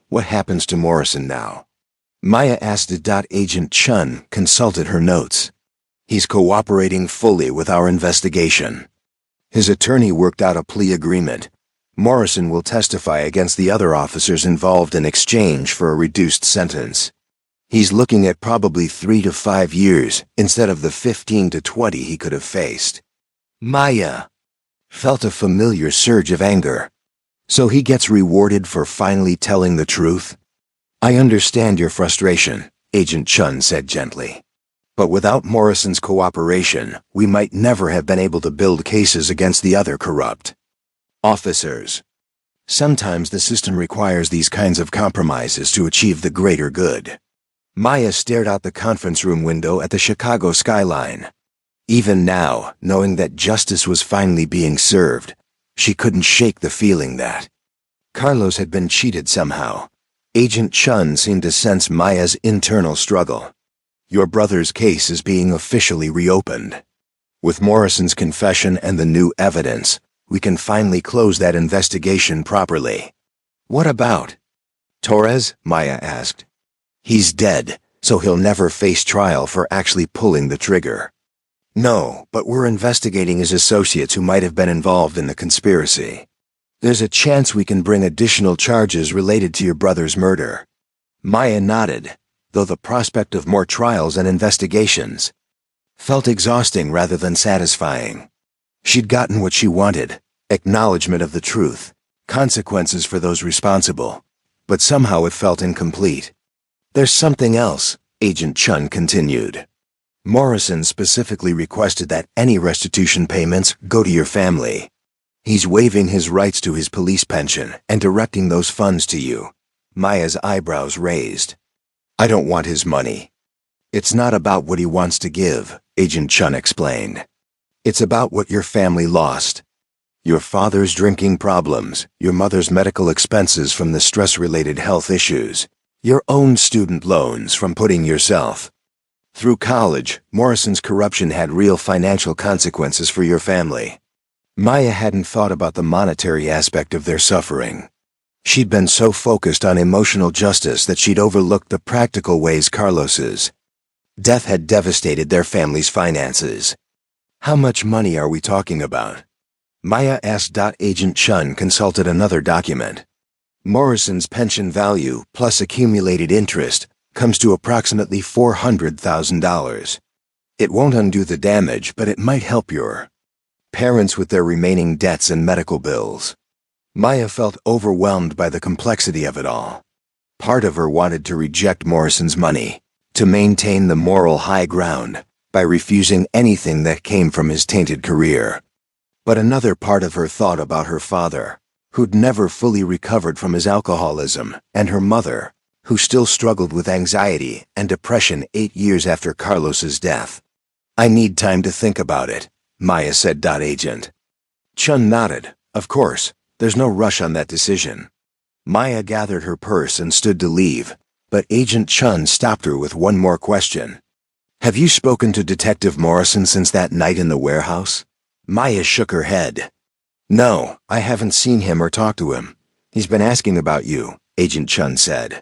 "What happens to Morrison now?" Maya asked. Agent Chun consulted her notes. "He's cooperating fully with our investigation. His attorney worked out a plea agreement. Morrison will testify against the other officers involved in exchange for a reduced sentence. He's looking at probably 3 to 5 years instead of the 15 to 20 he could have faced." Maya felt a familiar surge of anger. "So he gets rewarded for finally telling the truth?" "I understand your frustration," Agent Chun said gently. "But without Morrison's cooperation, we might never have been able to build cases against the other corrupt officers. Sometimes the system requires these kinds of compromises to achieve the greater good." Maya stared out the conference room window at the Chicago skyline. Even now, knowing that justice was finally being served, she couldn't shake the feeling that Carlos had been cheated somehow. Agent Chun seemed to sense Maya's internal struggle. "Your brother's case is being officially reopened. With Morrison's confession and the new evidence, we can finally close that investigation properly." "What about Torres?" Maya asked. "He's dead, so he'll never face trial for actually pulling the trigger." "No, but we're investigating his associates who might have been involved in the conspiracy. There's a chance we can bring additional charges related to your brother's murder." Maya nodded, though the prospect of more trials and investigations felt exhausting rather than satisfying. She'd gotten what she wanted: acknowledgement of the truth, consequences for those responsible, but somehow it felt incomplete. There's something else, Agent Chun continued. Morrison specifically requested that any restitution payments go to your family. He's waiving his rights to his police pension and directing those funds to you. Maya's eyebrows raised. I don't want his money. It's not about what he wants to give, Agent Chun explained. It's about what your family lost. Your father's drinking problems, your mother's medical expenses from the stress-related health issues, your own student loans from putting yourself through college. Morrison's corruption had real financial consequences for your family. Maya hadn't thought about the monetary aspect of their suffering. She'd been so focused on emotional justice that she'd overlooked the practical ways Carlos's death had devastated their family's finances. How much money are we talking about? Maya asked. Agent Chun consulted another document. Morrison's pension value plus accumulated interest comes to approximately $400,000. It won't undo the damage, but it might help your parents with their remaining debts and medical bills. Maya felt overwhelmed by the complexity of it all. Part of her wanted to reject Morrison's money, to maintain the moral high ground, by refusing anything that came from his tainted career. But another part of her thought about her father, who'd never fully recovered from his alcoholism, and her mother, who still struggled with anxiety and depression 8 years after Carlos's death. I need time to think about it, Maya said. Agent Chun nodded. Of course, there's no rush on that decision. Maya gathered her purse and stood to leave, but Agent Chun stopped her with one more question. Have you spoken to Detective Morrison since that night in the warehouse? Maya shook her head. No, I haven't seen him or talked to him. He's been asking about you, Agent Chun said.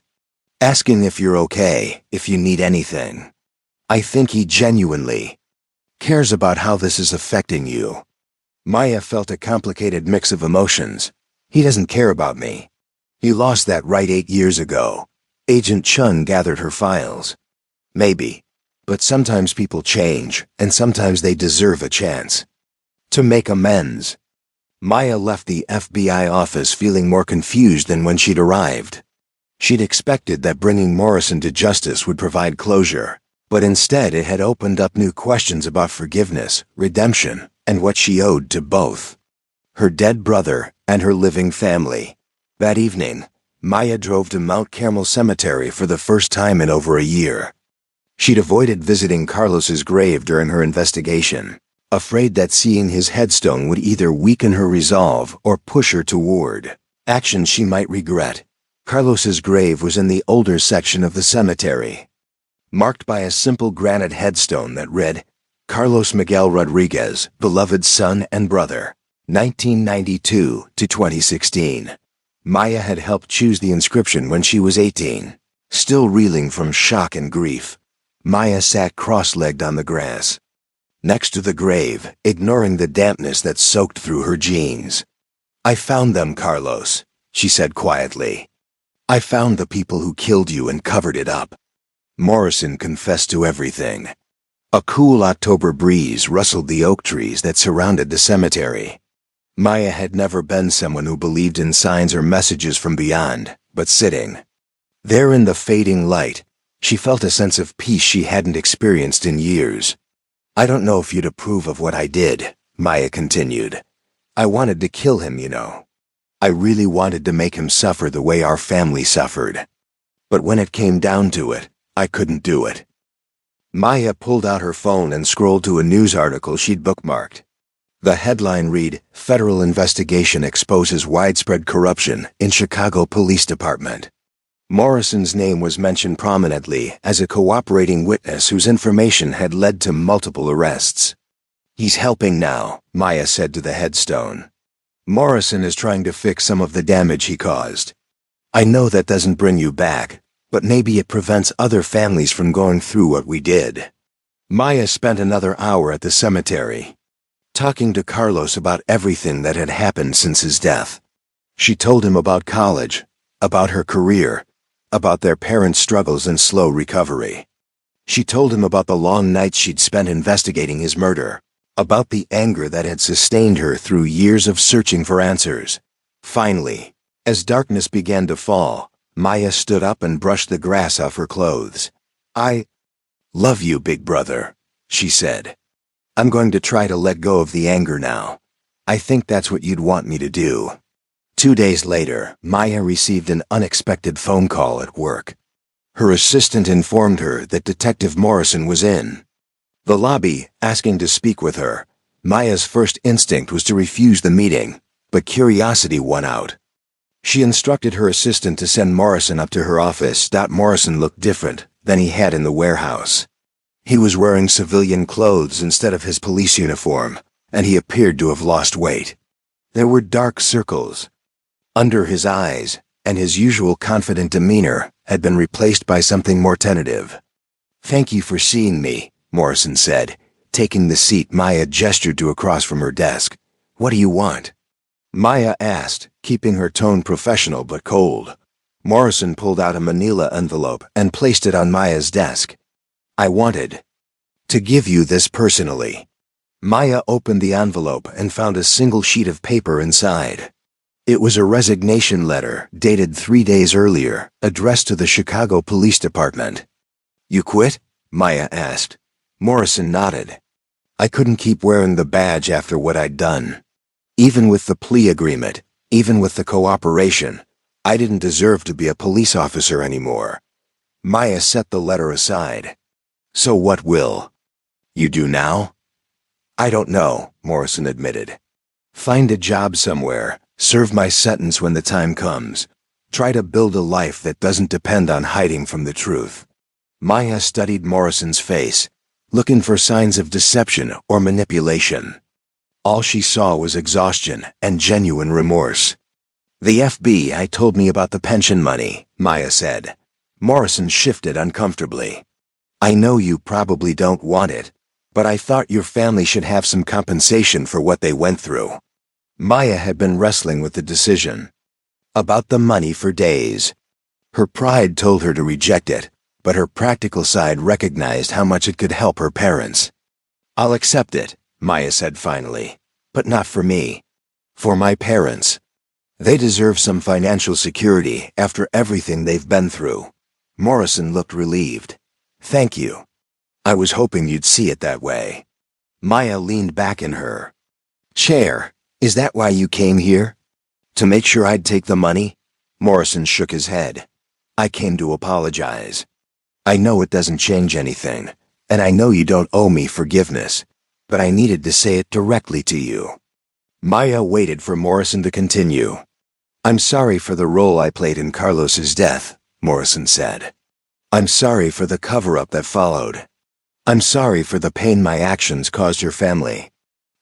Asking if you're okay, if you need anything. I think he genuinely cares about how this is affecting you. Maya felt a complicated mix of emotions. He doesn't care about me. He lost that right 8 years ago. Agent Chun gathered her files. Maybe. But sometimes people change, and sometimes they deserve a chance to make amends. Maya left the FBI office feeling more confused than when she'd arrived. She'd expected that bringing Morrison to justice would provide closure, but instead it had opened up new questions about forgiveness, redemption, and what she owed to both her dead brother and her living family. That evening, Maya drove to Mount Carmel Cemetery for the first time in over a year. She'd avoided visiting Carlos's grave during her investigation, afraid that seeing his headstone would either weaken her resolve or push her toward action she might regret. Carlos's grave was in the older section of the cemetery, marked by a simple granite headstone that read, Carlos Miguel Rodriguez, beloved son and brother, 1992 to 2016. Maya had helped choose the inscription when she was 18. Still reeling from shock and grief, Maya sat cross-legged on the grass next to the grave, ignoring the dampness that soaked through her jeans. I found them, Carlos, she said quietly. I found the people who killed you and covered it up. Morrison confessed to everything. A cool October breeze rustled the oak trees that surrounded the cemetery. Maya had never been someone who believed in signs or messages from beyond, but sitting there in the fading light, she felt a sense of peace she hadn't experienced in years. I don't know if you'd approve of what I did, Maya continued. I wanted to kill him, you know. I really wanted to make him suffer the way our family suffered. But when it came down to it, I couldn't do it. Maya pulled out her phone and scrolled to a news article she'd bookmarked. The headline read, Federal Investigation Exposes Widespread Corruption in Chicago Police Department. Morrison's name was mentioned prominently as a cooperating witness whose information had led to multiple arrests. He's helping now, Maya said to the headstone. Morrison is trying to fix some of the damage he caused. I know that doesn't bring you back, but maybe it prevents other families from going through what we did. Maya spent another hour at the cemetery, talking to Carlos about everything that had happened since his death. She told him about college, about her career, about their parents' struggles and slow recovery. She told him about the long nights she'd spent investigating his murder, about the anger that had sustained her through years of searching for answers. Finally, as darkness began to fall, Maya stood up and brushed the grass off her clothes. "I love you, big brother," she said. "I'm going to try to let go of the anger now. I think that's what you'd want me to do." 2 days later, Maya received an unexpected phone call at work. Her assistant informed her that Detective Morrison was in the lobby, asking to speak with her. Maya's first instinct was to refuse the meeting, but curiosity won out. She instructed her assistant to send Morrison up to her office. Morrison looked different than he had in the warehouse. He was wearing civilian clothes instead of his police uniform, and he appeared to have lost weight. There were dark circles under his eyes, and his usual confident demeanor had been replaced by something more tentative. "Thank you for seeing me," Morrison said, taking the seat Maya gestured to across from her desk. "What do you want?" Maya asked, keeping her tone professional but cold. Morrison pulled out a manila envelope and placed it on Maya's desk. "I wanted to give you this personally." Maya opened the envelope and found a single sheet of paper inside. It was a resignation letter, dated 3 days earlier, addressed to the Chicago Police Department. "You quit?" Maya asked. Morrison nodded. "I couldn't keep wearing the badge after what I'd done. Even with the plea agreement, even with the cooperation, I didn't deserve to be a police officer anymore." Maya set the letter aside. "So what will you do now?" "I don't know," Morrison admitted. "Find a job somewhere, serve my sentence when the time comes. Try to build a life that doesn't depend on hiding from the truth." Maya studied Morrison's face, looking for signs of deception or manipulation. All she saw was exhaustion and genuine remorse. "The FBI told me about the pension money," Maya said. Morrison shifted uncomfortably. "I know you probably don't want it, but I thought your family should have some compensation for what they went through." Maya had been wrestling with the decision about the money for days. Her pride told her to reject it, but her practical side recognized how much it could help her parents. "I'll accept it," Maya said finally, "but not for me. For my parents. They deserve some financial security after everything they've been through." Morrison looked relieved. "Thank you. I was hoping you'd see it that way." Maya leaned back in her chair. "Is that why you came here? To make sure I'd take the money?" Morrison shook his head. "I came to apologize. I know it doesn't change anything, and I know you don't owe me forgiveness, but I needed to say it directly to you." Maya waited for Morrison to continue. "I'm sorry for the role I played in Carlos's death," Morrison said. "I'm sorry for the cover-up that followed. I'm sorry for the pain my actions caused your family.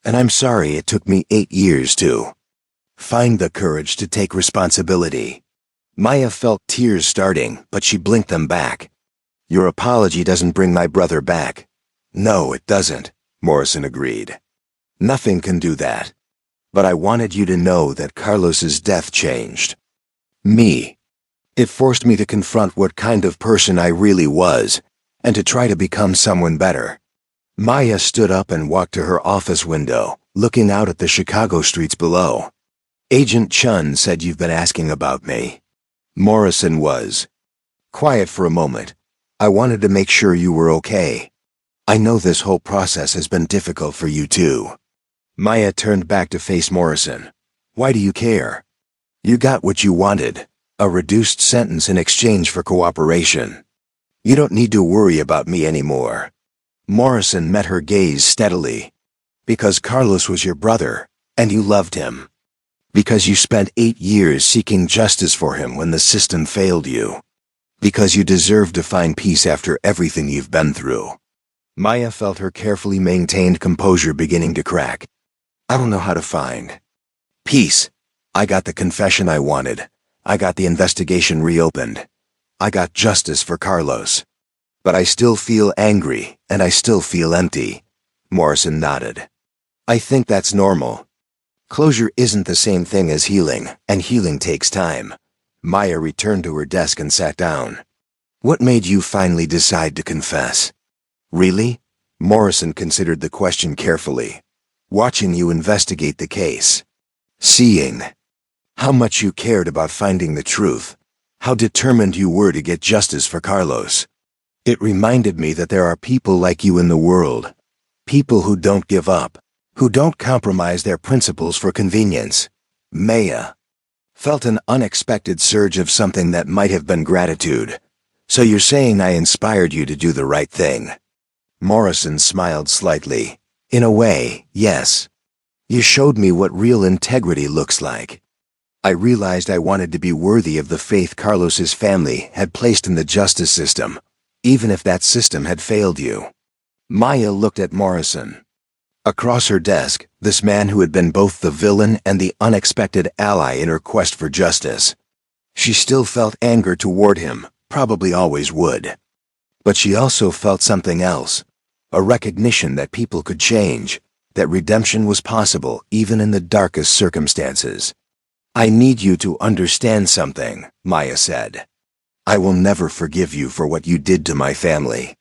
And I'm sorry it took me 8 years to find the courage to take responsibility." Maya felt tears starting, but she blinked them back. "Your apology doesn't bring my brother back." "No, it doesn't," Morrison agreed. "Nothing can do that. But I wanted you to know that Carlos's death changed me. It forced me to confront what kind of person I really was, and to try to become someone better." Maya stood up and walked to her office window, looking out at the Chicago streets below. "Agent Chun said you've been asking about me." Morrison was quiet for a moment. "I wanted to make sure you were okay. I know this whole process has been difficult for you too." Maya turned back to face Morrison. "Why do you care? You got what you wanted, a reduced sentence in exchange for cooperation. You don't need to worry about me anymore." Morrison met her gaze steadily. "Because Carlos was your brother, and you loved him. Because you spent 8 years seeking justice for him when the system failed you. Because you deserve to find peace after everything you've been through." Maya felt her carefully maintained composure beginning to crack. "I don't know how to find peace. I got the confession I wanted. I got the investigation reopened. I got justice for Carlos. But I still feel angry, and I still feel empty." Morrison nodded. "I think that's normal. Closure isn't the same thing as healing, and healing takes time." Maya returned to her desk and sat down. "What made you finally decide to confess?" "Really?" Morrison considered the question carefully. "Watching you investigate the case. Seeing how much you cared about finding the truth. how determined you were to get justice for Carlos. It reminded me that there are people like you in the world. People who don't give up, who don't compromise their principles for convenience. Maya felt an unexpected surge of something that might have been gratitude. So you're saying I inspired you to do the right thing? Morrison smiled slightly. In a way, yes. You showed me what real integrity looks like. I realized I wanted to be worthy of the faith Carlos's family had placed in the justice system, even if that system had failed you. Maya looked at Morrison. Across her desk, this man who had been both the villain and the unexpected ally in her quest for justice. She still felt anger toward him, probably always would. But she also felt something else, a recognition that people could change, that redemption was possible even in the darkest circumstances. I need you to understand something, Maya said. I will never forgive you for what you did to my family.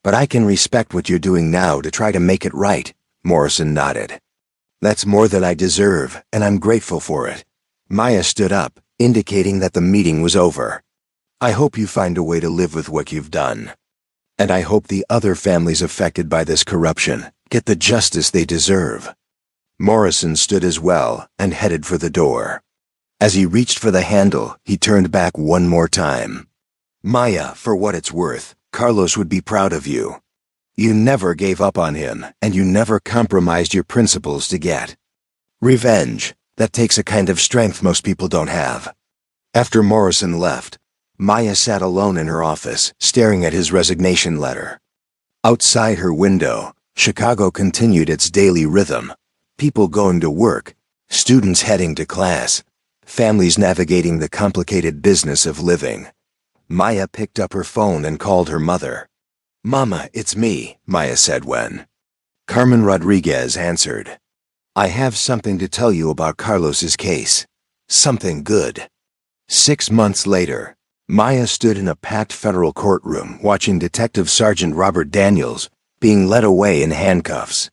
But I can respect what you're doing now to try to make it right. Morrison nodded. That's more than I deserve, and I'm grateful for it. Maya stood up, indicating that the meeting was over. I hope you find a way to live with what you've done. And I hope the other families affected by this corruption get the justice they deserve. Morrison stood as well and headed for the door. As he reached for the handle, he turned back one more time. Maya, for what it's worth, Carlos would be proud of you. You never gave up on him, and you never compromised your principles to get revenge. That takes a kind of strength most people don't have. After Morrison left, Maya sat alone in her office, staring at his resignation letter. Outside her window, Chicago continued its daily rhythm. People going to work, students heading to class, families navigating the complicated business of living. Maya picked up her phone and called her mother. Mama, it's me, Maya said when Carmen Rodriguez answered. I have something to tell you about Carlos's case. Something good. 6 months later, Maya stood in a packed federal courtroom watching Detective Sergeant Robert Daniels being led away in handcuffs.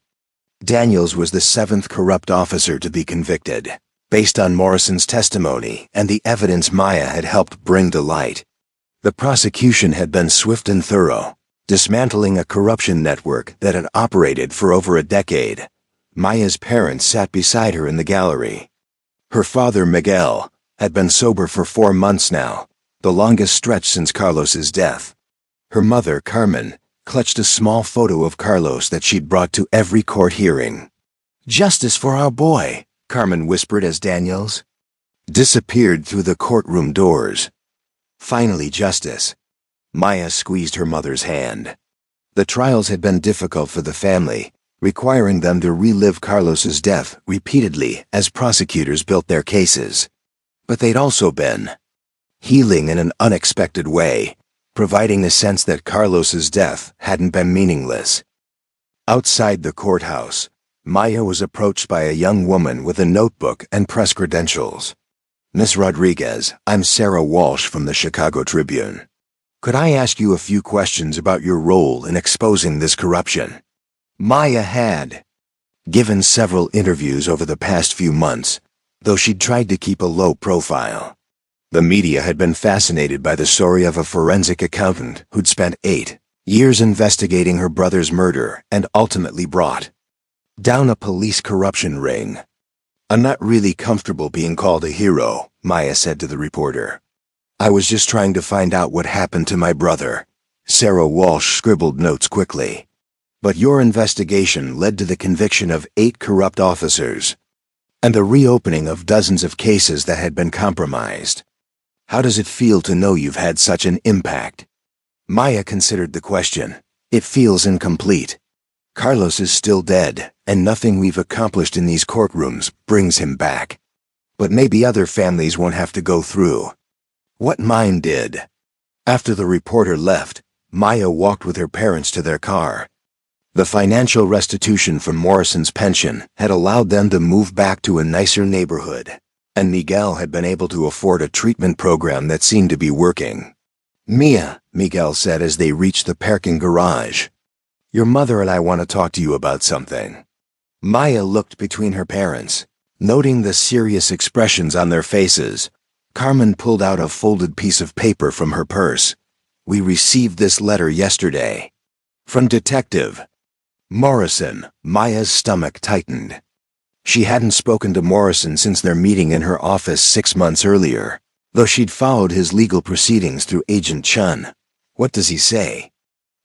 Daniels was the 7th corrupt officer to be convicted, based on Morrison's testimony and the evidence Maya had helped bring to light. The prosecution had been swift and thorough, dismantling a corruption network that had operated for over a decade. Maya's parents sat beside her in the gallery. Her father, Miguel, had been sober for 4 months now, the longest stretch since Carlos's death. Her mother, Carmen, clutched a small photo of Carlos that she'd brought to every court hearing. Justice for our boy, Carmen whispered as Daniels disappeared through the courtroom doors. Finally, justice. Maya squeezed her mother's hand. The trials had been difficult for the family, requiring them to relive Carlos's death repeatedly as prosecutors built their cases. But they'd also been healing in an unexpected way, providing a sense that Carlos's death hadn't been meaningless. Outside the courthouse, Maya was approached by a young woman with a notebook and press credentials. Miss Rodriguez, I'm Sarah Walsh from the Chicago Tribune. Could I ask you a few questions about your role in exposing this corruption? Maya had given several interviews over the past few months, though she'd tried to keep a low profile. The media had been fascinated by the story of a forensic accountant who'd spent 8 years investigating her brother's murder and ultimately brought down a police corruption ring. I'm not really comfortable being called a hero, Maya said to the reporter. I was just trying to find out what happened to my brother. Sarah Walsh scribbled notes quickly. But your investigation led to the conviction of 8 corrupt officers and the reopening of dozens of cases that had been compromised. How does it feel to know you've had such an impact? Maya considered the question. It feels incomplete. Carlos is still dead, and nothing we've accomplished in these courtrooms brings him back. But maybe other families won't have to go through what mine did. After the reporter left, Maya walked with her parents to their car. The financial restitution from Morrison's pension had allowed them to move back to a nicer neighborhood, and Miguel had been able to afford a treatment program that seemed to be working. Mia, Miguel said as they reached the parking garage. Your mother and I want to talk to you about something. Maya looked between her parents, noting the serious expressions on their faces. Carmen pulled out a folded piece of paper from her purse. We received this letter yesterday. From Detective Morrison. Maya's stomach tightened. She hadn't spoken to Morrison since their meeting in her office 6 months earlier, though she'd followed his legal proceedings through Agent Chun. What does he say?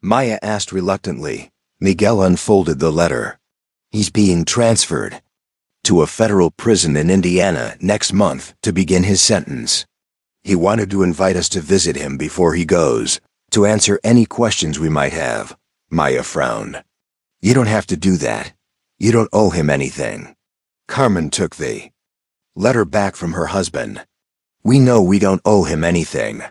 Maya asked reluctantly. Miguel unfolded the letter. He's being transferred to a federal prison in Indiana next month to begin his sentence. He wanted to invite us to visit him before he goes, to answer any questions we might have. Maya frowned. You don't have to do that. You don't owe him anything. Carmen took the letter back from her husband. We know we don't owe him anything.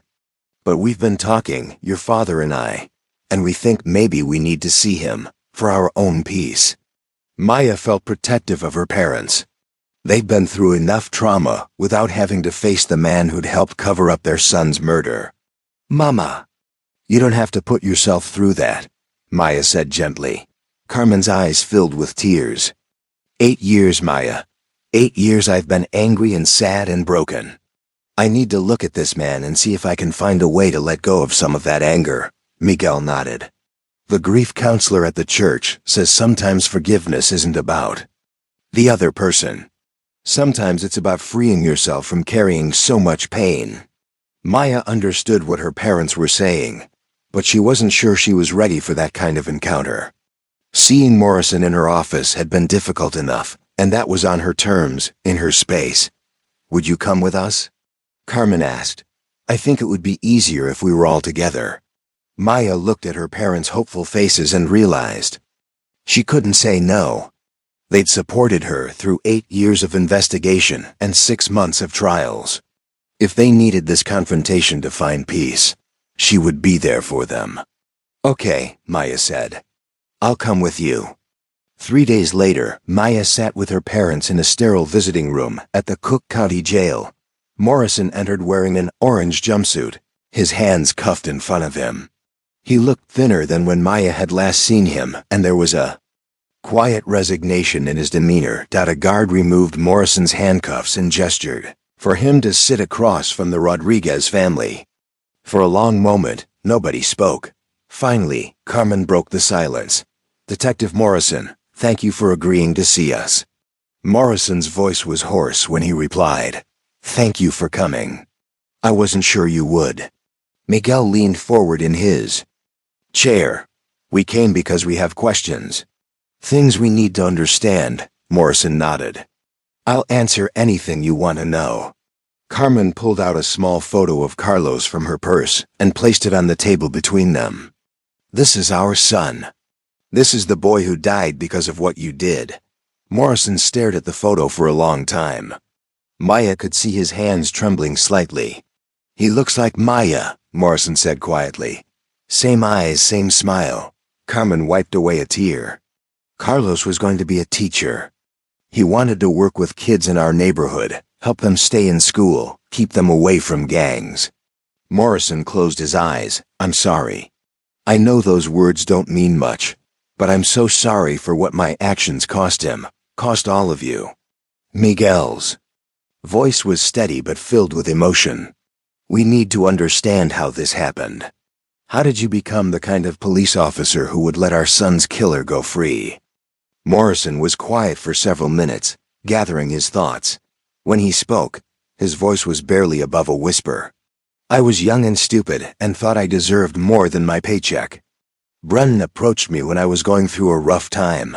But we've been talking, your father and I, and we think maybe we need to see him, for our own peace. Maya felt protective of her parents. They'd been through enough trauma without having to face the man who'd helped cover up their son's murder. Mama, you don't have to put yourself through that, Maya said gently. Carmen's eyes filled with tears. 8 years, Maya. 8 years I've been angry and sad and broken. I need to look at this man and see if I can find a way to let go of some of that anger. Miguel nodded. The grief counselor at the church says sometimes forgiveness isn't about the other person. Sometimes it's about freeing yourself from carrying so much pain. Maya understood what her parents were saying, but she wasn't sure she was ready for that kind of encounter. Seeing Morrison in her office had been difficult enough, and that was on her terms, in her space. Would you come with us? Carmen asked. I think it would be easier if we were all together. Maya looked at her parents' hopeful faces and realized she couldn't say no. They'd supported her through 8 years of investigation and 6 months of trials. If they needed this confrontation to find peace, she would be there for them. Okay, Maya said. I'll come with you. 3 days later, Maya sat with her parents in a sterile visiting room at the Cook County Jail. Morrison entered wearing an orange jumpsuit, his hands cuffed in front of him. He looked thinner than when Maya had last seen him, and there was a quiet resignation in his demeanor. A guard removed Morrison's handcuffs and gestured for him to sit across from the Rodriguez family. For a long moment, nobody spoke. Finally, Carmen broke the silence. Detective Morrison, thank you for agreeing to see us. Morrison's voice was hoarse when he replied, Thank you for coming. I wasn't sure you would. Miguel leaned forward in his chair. We came because we have questions. Things we need to understand, Morrison nodded. I'll answer anything you want to know. Carmen pulled out a small photo of Carlos from her purse and placed it on the table between them. This is our son. This is the boy who died because of what you did. Morrison stared at the photo for a long time. Maya could see his hands trembling slightly. He looks like Maya, Morrison said quietly. Same eyes, same smile. Carmen wiped away a tear. Carlos was going to be a teacher. He wanted to work with kids in our neighborhood, help them stay in school, keep them away from gangs. Morrison closed his eyes. I'm sorry. I know those words don't mean much, but I'm so sorry for what my actions cost him, cost all of you. Miguel's voice was steady but filled with emotion. We need to understand how this happened. How did you become the kind of police officer who would let our son's killer go free? Morrison was quiet for several minutes, gathering his thoughts. When he spoke, his voice was barely above a whisper. I was young and stupid and thought I deserved more than my paycheck. Brennan approached me when I was going through a rough time.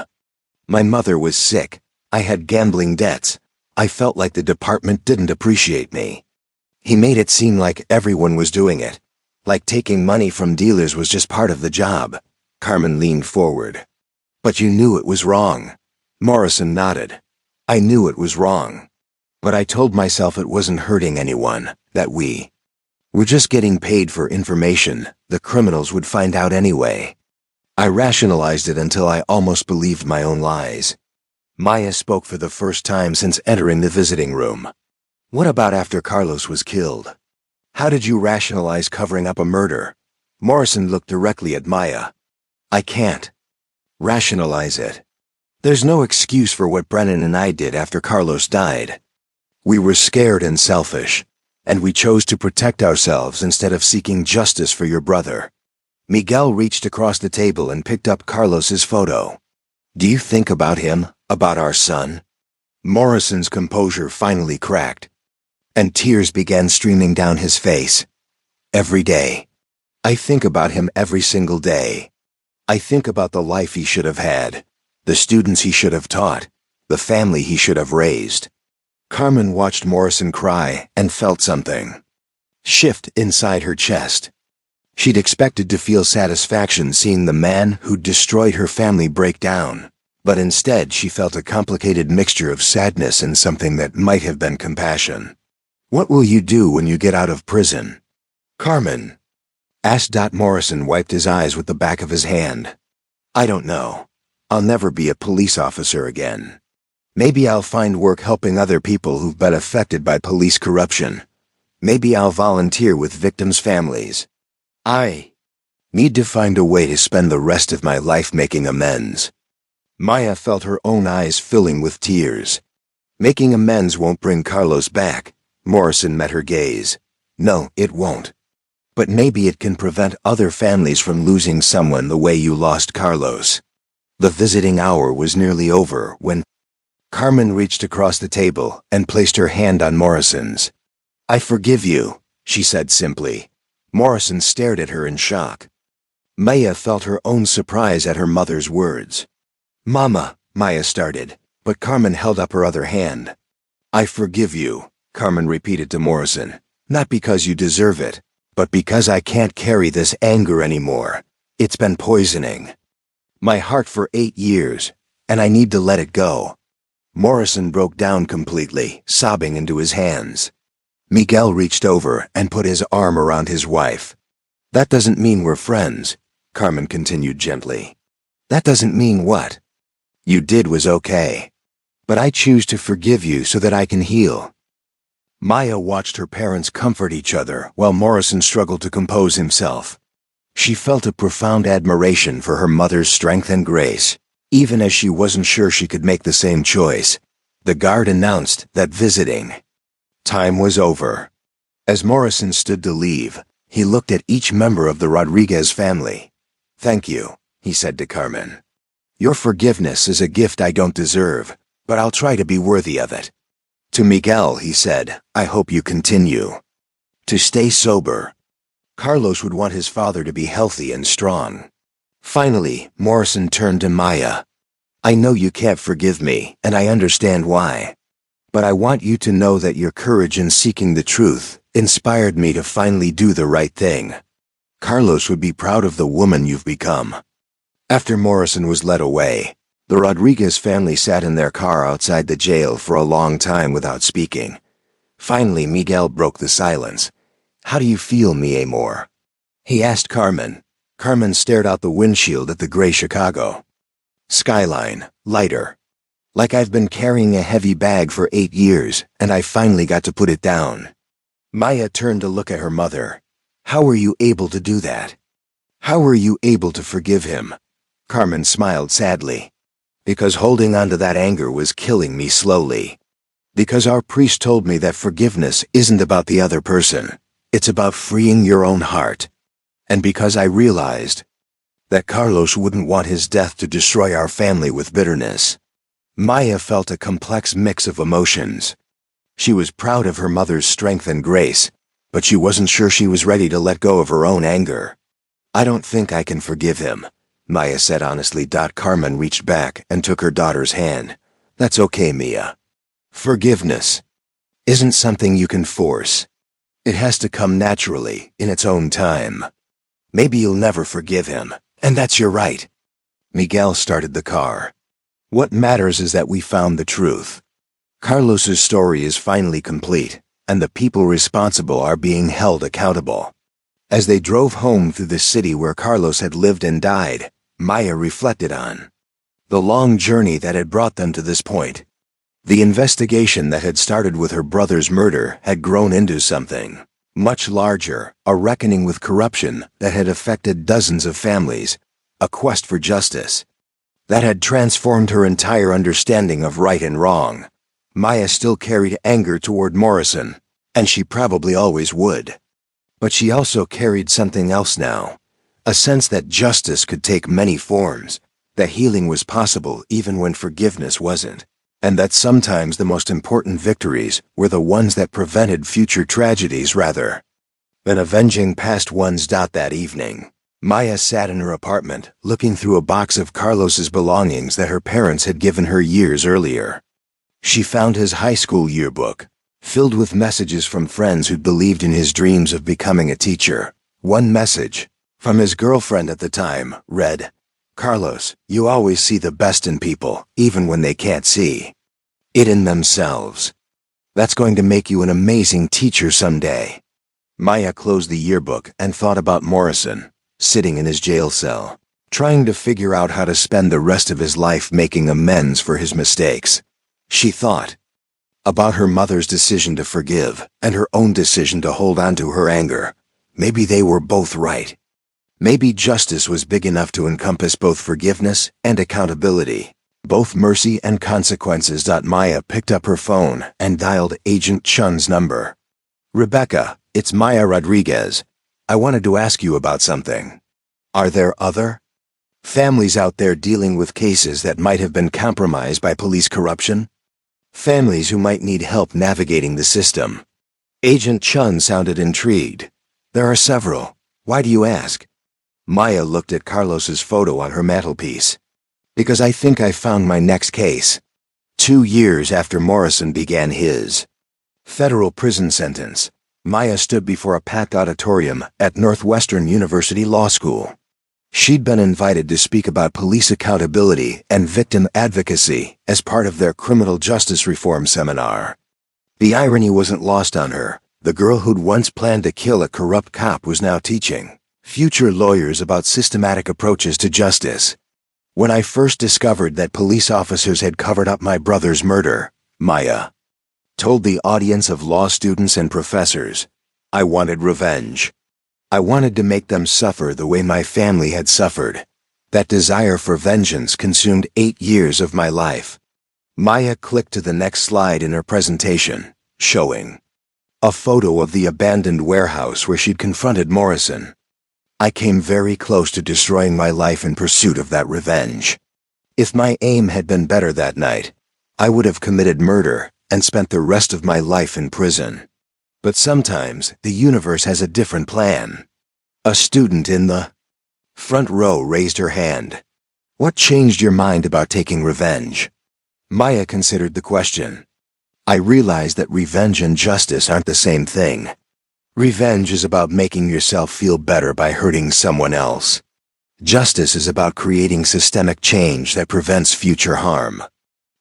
My mother was sick. I had gambling debts. I felt like the department didn't appreciate me. He made it seem like everyone was doing it, like taking money from dealers was just part of the job. Carmen leaned forward. But you knew it was wrong. Morrison nodded. I knew it was wrong. But I told myself it wasn't hurting anyone, that we were just getting paid for information the criminals would find out anyway. I rationalized it until I almost believed my own lies. Maya spoke for the first time since entering the visiting room. What about after Carlos was killed? How did you rationalize covering up a murder? Morrison looked directly at Maya. I can't rationalize it. There's no excuse for what Brennan and I did after Carlos died. We were scared and selfish. and we chose to protect ourselves instead of seeking justice for your brother." Miguel reached across the table and picked up Carlos's photo. "Do you think about him, about our son?" Morrison's composure finally cracked, and tears began streaming down his face. "Every day. I think about him every single day. I think about the life he should have had, the students he should have taught, the family he should have raised." Carmen watched Morrison cry and felt something shift inside her chest. She'd expected to feel satisfaction seeing the man who'd destroyed her family break down, but instead she felt a complicated mixture of sadness and something that might have been compassion. "What will you do when you get out of prison?" Carmen asked. Morrison wiped his eyes with the back of his hand. "I don't know. I'll never be a police officer again. Maybe I'll find work helping other people who've been affected by police corruption. Maybe I'll volunteer with victims' families. I need to find a way to spend the rest of my life making amends." Maya felt her own eyes filling with tears. "Making amends won't bring Carlos back." Morrison met her gaze. "No, it won't. But maybe it can prevent other families from losing someone the way you lost Carlos." The visiting hour was nearly over when Carmen reached across the table and placed her hand on Morrison's. "I forgive you," she said simply. Morrison stared at her in shock. Maya felt her own surprise at her mother's words. "Mama," Maya started, but Carmen held up her other hand. "I forgive you," Carmen repeated to Morrison, "not because you deserve it, but because I can't carry this anger anymore. It's been poisoning my heart for 8 years, and I need to let it go." Morrison broke down completely, sobbing into his hands. Miguel reached over and put his arm around his wife. "That doesn't mean we're friends," Carmen continued gently. "That doesn't mean what you did was okay. But I choose to forgive you so that I can heal." Maya watched her parents comfort each other while Morrison struggled to compose himself. She felt a profound admiration for her mother's strength and grace, even as she wasn't sure she could make the same choice. The guard announced that visiting time was over. As Morrison stood to leave, he looked at each member of the Rodriguez family. "Thank you," he said to Carmen. "Your forgiveness is a gift I don't deserve, but I'll try to be worthy of it." To Miguel, he said, "I hope you continue to stay sober." Carlos would want his father to be healthy and strong. Finally, Morrison turned to Maya. "I know you can't forgive me, and I understand why. But I want you to know that your courage in seeking the truth inspired me to finally do the right thing. Carlos would be proud of the woman you've become." After Morrison was led away, the Rodriguez family sat in their car outside the jail for a long time without speaking. Finally, Miguel broke the silence. "How do you feel, mi amor?" he asked Carmen. Carmen stared out the windshield at the gray Chicago skyline, lighter. "Like I've been carrying a heavy bag for 8 years, and I finally got to put it down." Maya turned to look at her mother. "How were you able to do that? How were you able to forgive him?" Carmen smiled sadly. "Because holding on to that anger was killing me slowly. Because our priest told me that forgiveness isn't about the other person. It's about freeing your own heart. And because I realized that Carlos wouldn't want his death to destroy our family with bitterness." Maya felt a complex mix of emotions. She was proud of her mother's strength and grace, but she wasn't sure she was ready to let go of her own anger. "I don't think I can forgive him," Maya said honestly. Carmen reached back and took her daughter's hand. "That's okay, Mia. Forgiveness isn't something you can force. It has to come naturally, in its own time. Maybe you'll never forgive him, and that's your right." Miguel started the car. "What matters is that we found the truth. Carlos's story is finally complete, and the people responsible are being held accountable." As they drove home through the city where Carlos had lived and died, Maya reflected on the long journey that had brought them to this point. The investigation that had started with her brother's murder had grown into something much larger, a reckoning with corruption that had affected dozens of families, a quest for justice that had transformed her entire understanding of right and wrong. Maya still carried anger toward Morrison, And she probably always would. But she also carried something else now. A sense that justice could take many forms, that healing was possible even when forgiveness wasn't, and that sometimes the most important victories were the ones that prevented future tragedies rather than avenging past ones. That evening, Maya sat in her apartment, looking through a box of Carlos's belongings that her parents had given her years earlier. She found his high school yearbook, filled with messages from friends who'd believed in his dreams of becoming a teacher. One message, from his girlfriend at the time, read, "Carlos, you always see the best in people, even when they can't see it in themselves. That's going to make you an amazing teacher someday." Maya closed the yearbook and thought about Morrison, sitting in his jail cell, trying to figure out how to spend the rest of his life making amends for his mistakes. She thought about her mother's decision to forgive and her own decision to hold on to her anger. Maybe they were both right. Maybe justice was big enough to encompass both forgiveness and accountability, both mercy and consequences. Maya picked up her phone and dialed Agent Chun's number. "Rebecca, it's Maya Rodriguez. I wanted to ask you about something. Are there other families out there dealing with cases that might have been compromised by police corruption? Families who might need help navigating the system?" Agent Chun sounded intrigued. "There are several. Why do you ask?" Maya looked at Carlos's photo on her mantelpiece. "Because I think I found my next case." 2 years after Morrison began his federal prison sentence, Maya stood before a packed auditorium at Northwestern University Law School. She'd been invited to speak about police accountability and victim advocacy as part of their criminal justice reform seminar. The irony wasn't lost on her. The girl who'd once planned to kill a corrupt cop was now teaching future lawyers about systematic approaches to justice. "When I first discovered that police officers had covered up my brother's murder," Maya told the audience of law students and professors, "I wanted revenge. I wanted to make them suffer the way my family had suffered. That desire for vengeance consumed 8 years of my life." Maya clicked to the next slide in her presentation, showing a photo of the abandoned warehouse where she'd confronted Morrison. "I came very close to destroying my life in pursuit of that revenge. If my aim had been better that night, I would have committed murder and spent the rest of my life in prison. But sometimes the universe has a different plan." A student in the front row raised her hand. "What changed your mind about taking revenge?" Maya considered the question. "I realized that revenge and justice aren't the same thing. Revenge is about making yourself feel better by hurting someone else. Justice is about creating systemic change that prevents future harm."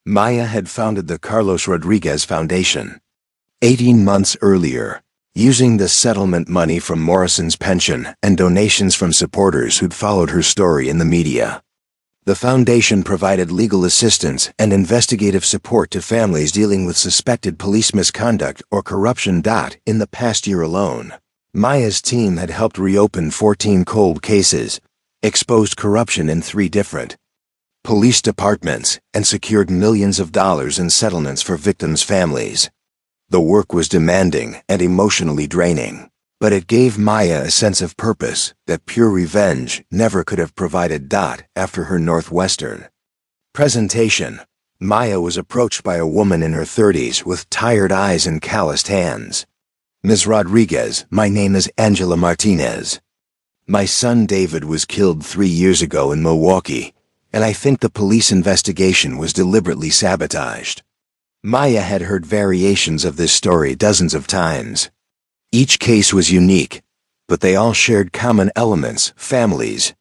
Maya had founded the Carlos Rodriguez Foundation 18 months earlier, using the settlement money from Morrison's pension and donations from supporters who'd followed her story in the media. The foundation provided legal assistance and investigative support to families dealing with suspected police misconduct or corruption. In the past year alone, Maya's team had helped reopen 14 cold cases, exposed corruption in 3 different police departments, and secured millions of dollars in settlements for victims' families. The work was demanding and emotionally draining, but it gave Maya a sense of purpose that pure revenge never could have provided. After her Northwestern presentation, Maya was approached by a woman in her 30s with tired eyes and calloused hands. "Ms. Rodriguez, my name is Angela Martinez. My son David was killed 3 years ago in Milwaukee, and I think the police investigation was deliberately sabotaged." Maya had heard variations of this story dozens of times. Each case was unique, but they all shared common elements: families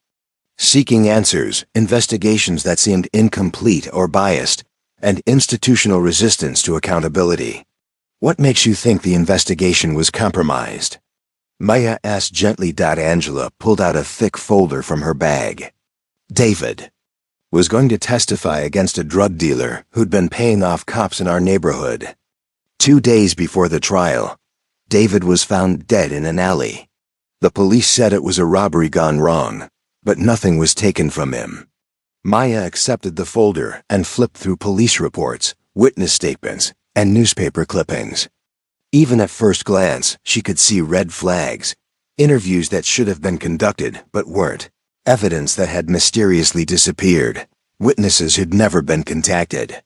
seeking answers, investigations that seemed incomplete or biased, and institutional resistance to accountability. "What makes you think the investigation was compromised?" Maya asked gently. Angela pulled out a thick folder from her bag. "David was going to testify against a drug dealer who'd been paying off cops in our neighborhood. 2 days before the trial, David was found dead in an alley. The police said it was a robbery gone wrong, but nothing was taken from him." Maya accepted the folder and flipped through police reports, witness statements, and newspaper clippings. Even at first glance, she could see red flags. Interviews that should have been conducted, but weren't. Evidence that had mysteriously disappeared. Witnesses who'd never been contacted.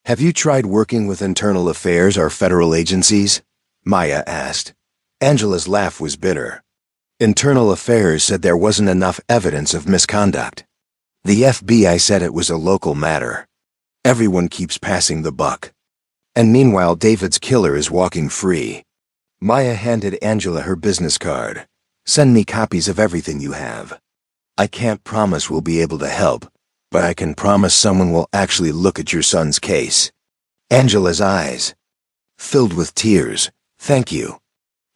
"Have you tried working with internal affairs or federal agencies?" Maya asked. Angela's laugh was bitter. Internal affairs said there wasn't enough evidence of misconduct. The FBI said it was a local matter. Everyone keeps passing the buck. And meanwhile, David's killer is walking free. Maya handed Angela her business card. "Send me copies of everything you have. I can't promise we'll be able to help, but I can promise someone will actually look at your son's case." Angela's eyes filled with tears. "Thank you.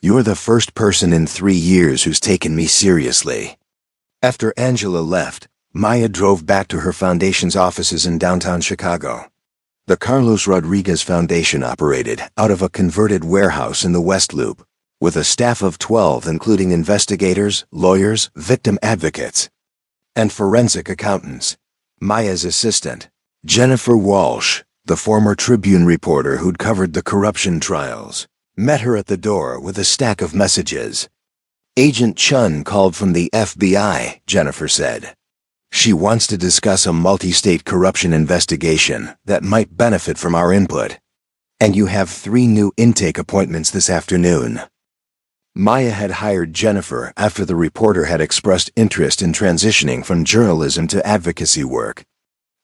You're the first person in 3 years who's taken me seriously." After Angela left, Maya drove back to her foundation's offices in downtown Chicago. The Carlos Rodriguez Foundation operated out of a converted warehouse in the West Loop, with a staff of 12 including investigators, lawyers, victim advocates, and forensic accountants. Maya's assistant, Jennifer Walsh, the former Tribune reporter who'd covered the corruption trials, met her at the door with a stack of messages. "Agent Chun called from the FBI," Jennifer said. "She wants to discuss a multi-state corruption investigation that might benefit from our input. And you have 3 new intake appointments this afternoon." Maya had hired Jennifer after the reporter had expressed interest in transitioning from journalism to advocacy work.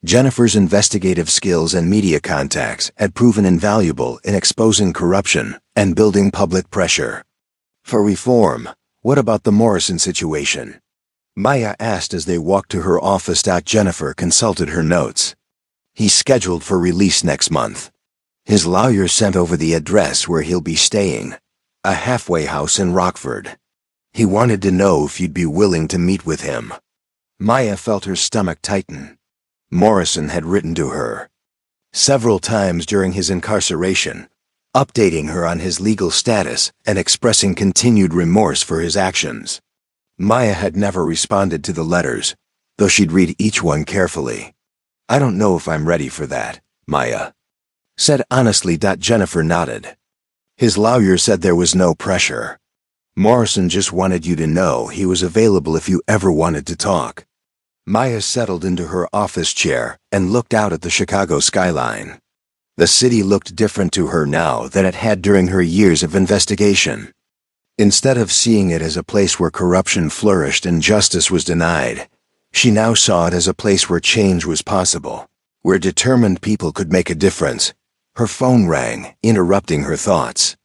Jennifer's investigative skills and media contacts had proven invaluable in exposing corruption and building public pressure. For reform, what about the Morrison situation? Maya asked as they walked to her office. Jennifer consulted her notes. "He's scheduled for release next month. His lawyer sent over the address where he'll be staying, a halfway house in Rockford. He wanted to know if you'd be willing to meet with him." Maya felt her stomach tighten. Morrison had written to her several times during his incarceration, updating her on his legal status and expressing continued remorse for his actions. Maya had never responded to the letters, though she'd read each one carefully. "I don't know if I'm ready for that," Maya said honestly. Jennifer nodded. "His lawyer said there was no pressure. Morrison just wanted you to know he was available if you ever wanted to talk." Maya settled into her office chair and looked out at the Chicago skyline. The city looked different to her now than it had during her years of investigation. Instead of seeing it as a place where corruption flourished and justice was denied, she now saw it as a place where change was possible, where determined people could make a difference. Her phone rang, interrupting her thoughts.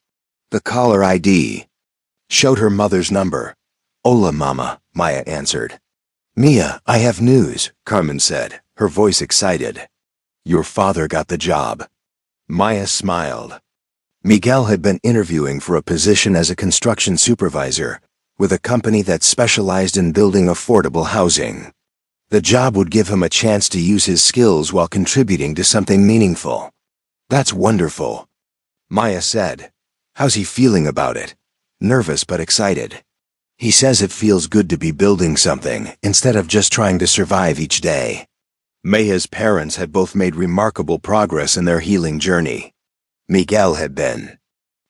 The caller ID showed her mother's number. "Hola, Mama," Maya answered. "Mia, I have news," Carmen said, her voice excited. "Your father got the job." Maya smiled. Miguel had been interviewing for a position as a construction supervisor with a company that specialized in building affordable housing. The job would give him a chance to use his skills while contributing to something meaningful. "That's wonderful," Maya said. "How's he feeling about it?" "Nervous but excited. He says it feels good to be building something instead of just trying to survive each day." Maya's parents had both made remarkable progress in their healing journey. Miguel had been